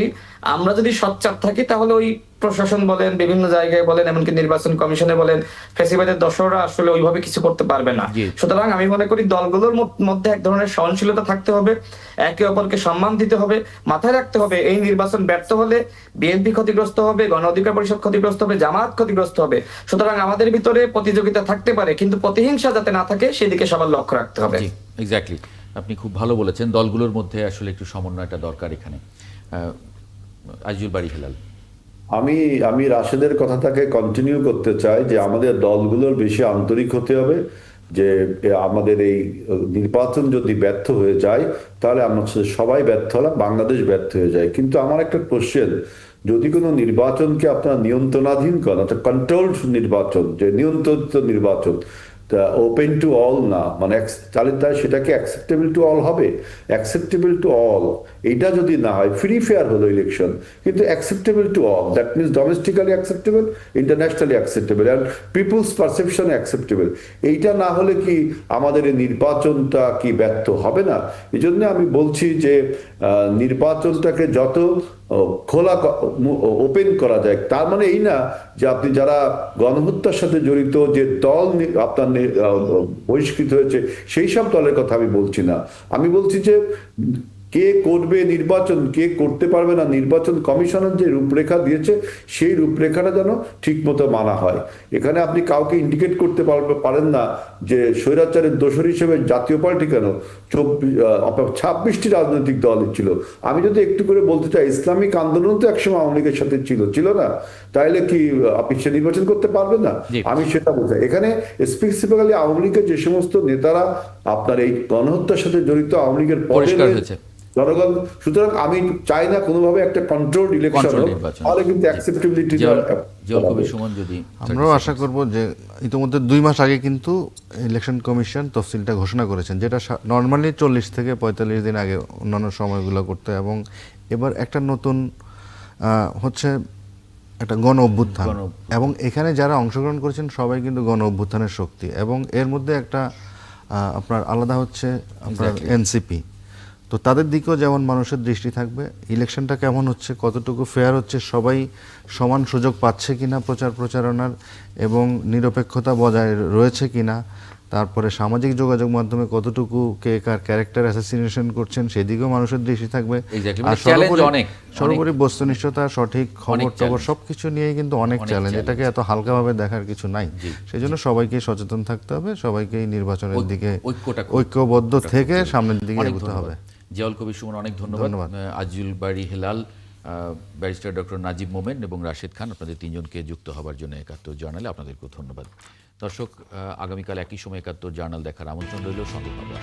আমরা যদি সোচ্চার থাকি তাহলে ওই প্রশাসন বলেন, বিভিন্ন জায়গায় বলেন, এমনকি নির্বাচন কমিশনে বলেন, ফেসিবাদের দোসররা আসলে ওইভাবে কিছু করতে পারবে না। সুতরাং আমি মনে করি দলগুলোর মধ্যে এক ধরনের সহনশীলতা থাকতে হবে, একে অপরকে সম্মান দিতে হবে। মাথায় রাখতে হবে এই নির্বাচন ব্যর্থ হলে বিএনপি ক্ষতিগ্রস্ত হবে, গণ অধিকার পরিষদ ক্ষতিগ্রস্ত হবে, জামাত ক্ষতিগ্রস্ত হবে। সুতরাং আমাদের ভিতরে প্রতিযোগিতা থাকতে পারে কিন্তু প্রতিহিংসা যাতে না থাকে সেদিকে সবার লক্ষ্য রাখতে হবে। এক্স্যাক্টলি, আপনি খুব ভালো বলেছেন। দলগুলোর মধ্যে আসলে একটু সমন্বয়টা দরকার এখানে। আজিজুল বারী হেলাল। আমি রাশেদের কথাটাকে কন্টিনিউ করতে চাই যে আমাদের দলগুলোর বেশি আন্তরিক হতে হবে, যে আমাদের এই নির্বাচন যদি ব্যর্থ হয়ে যায় তাহলে আমরা সবাই ব্যর্থ হলাম, বাংলাদেশ ব্যর্থ হয়ে যায়। কিন্তু আমার একটা কোশ্চেন, যদি কোনো নির্বাচনকে আপনারা নিয়ন্ত্রণাধীন করেন, অর্থাৎ কন্ট্রোলড নির্বাচন, যে নিয়ন্ত্রিত নির্বাচন, ওপেন টু অল না, মানে তাহলে সেটাকে অ্যাকসেপ্টেবল টু অল হবে? অ্যাকসেপ্টেবল টু অল এইটা যদি না হয়, ফ্রি ফেয়ার হলো ইলেকশন কিন্তু acceptable to all, that means domestically acceptable, internationally acceptable and people's perception acceptable. এইটা না হলে কি আমাদের এই নির্বাচনটা কি ব্যর্থ হবে না? এই জন্য আমি বলছি যে নির্বাচনটাকে যত খোলা ওপেন করা যায়, তার মানে এই না যে আপনি যারা গণহত্যার সাথে জড়িত যে দল আপনার বহিষ্কৃত হয়েছে সেই সব দলের কথা আমি বলছি না। আমি বলছি যে কে করবে নির্বাচন, কে করতে পারবে না, নির্বাচন কমিশনের যে রূপরেখা দিয়েছে সেই রূপরেখাটা যেন ঠিক মতো মানা হয়। এখানে আপনি কাউকে ইন্ডিকেট করতে পারেন না যে স্বৈরাচারের দোসর হিসেবে জাতীয় পার্টি কেন 26টি রাজনৈতিক দল ছিল। আমি যদি একটু করে বলতে চাই, ইসলামিক আন্দোলন তো একসময় আওয়ামী লীগের সাথে ছিল না? তাইলে কি আপনি সে নির্বাচন করতে পারবেন না? আমি সেটা বোঝাই। এখানে স্পেসিফিক্যালি আওয়ামী লীগের যে সমস্ত নেতারা আপনার এই গণহত্যার সাথে জড়িত, আওয়ামী লীগের জনগণ, সুতরাং আমি চাই না কোনোভাবে একটা কন্ট্রোলড ইলেকশন হোক, তাহলে কিন্তু অ্যাকসেপ্টেবিলিটি। আমরাও আশা করব যে ইতিমধ্যে 2 মাস আগে কিন্তু ইলেকশন কমিশন তফসিলটা ঘোষণা করেছেন, যেটা নর্মালি 40 থেকে 45 দিন আগে অন্যান্য সময়গুলো করতে, এবং এবার একটা নতুন হচ্ছে একটা গণ অভ্যুত্থান, এবং এখানে যারা অংশগ্রহণ করেছেন সবাই কিন্তু গণ অভ্যুত্থানের শক্তি, এবং এর মধ্যে একটা আপনার আলাদা হচ্ছে আপনার এনসিপি। তো তাদের দিকেও যেমন মানুষের দৃষ্টি থাকবে, ইলেকশনটা কেমন হচ্ছে, কতটুকু ফেয়ার হচ্ছে, সবাই সমান সুযোগ পাচ্ছে কিনা প্রচারণার, এবং নিরপেক্ষতা বজায় রয়েছে কিনা, তারপরে সামাজিক যোগাযোগ মাধ্যমে কতটুকু কে কার ক্যারেক্টার অ্যাসাসিনেশন করছেন সেদিকেও মানুষের দৃষ্টি থাকবে। আর সর্বোপরি বস্তুনিষ্ঠতা, সঠিক খবর টবর সবকিছু নিয়েই কিন্তু অনেক চ্যালেঞ্জ, এটাকে এত হালকাভাবে দেখার কিছু নাই। সেই জন্য সবাইকে সচেতন থাকতে হবে, সবাইকে নির্বাচনের দিকে ঐক্যবদ্ধ থেকে সামনের দিকে এগোতে হবে। জিয়াউল কবির সুমন, অনেক ধন্যবাদ। আজিজুল বাড়ি হেলাল, ব্যারিস্টার ডক্টর নাজিব মোমেন এবং রাশেদ খান, আপনাদের তিনজনকে যুক্ত হবার জন্য ৭১ জার্নালে আপনাদেরকেও ধন্যবাদ। দর্শক, আগামীকাল একই সময় ৭১ জার্নাল দেখার আমন্ত্রণ রইল, সঙ্গে পাবো।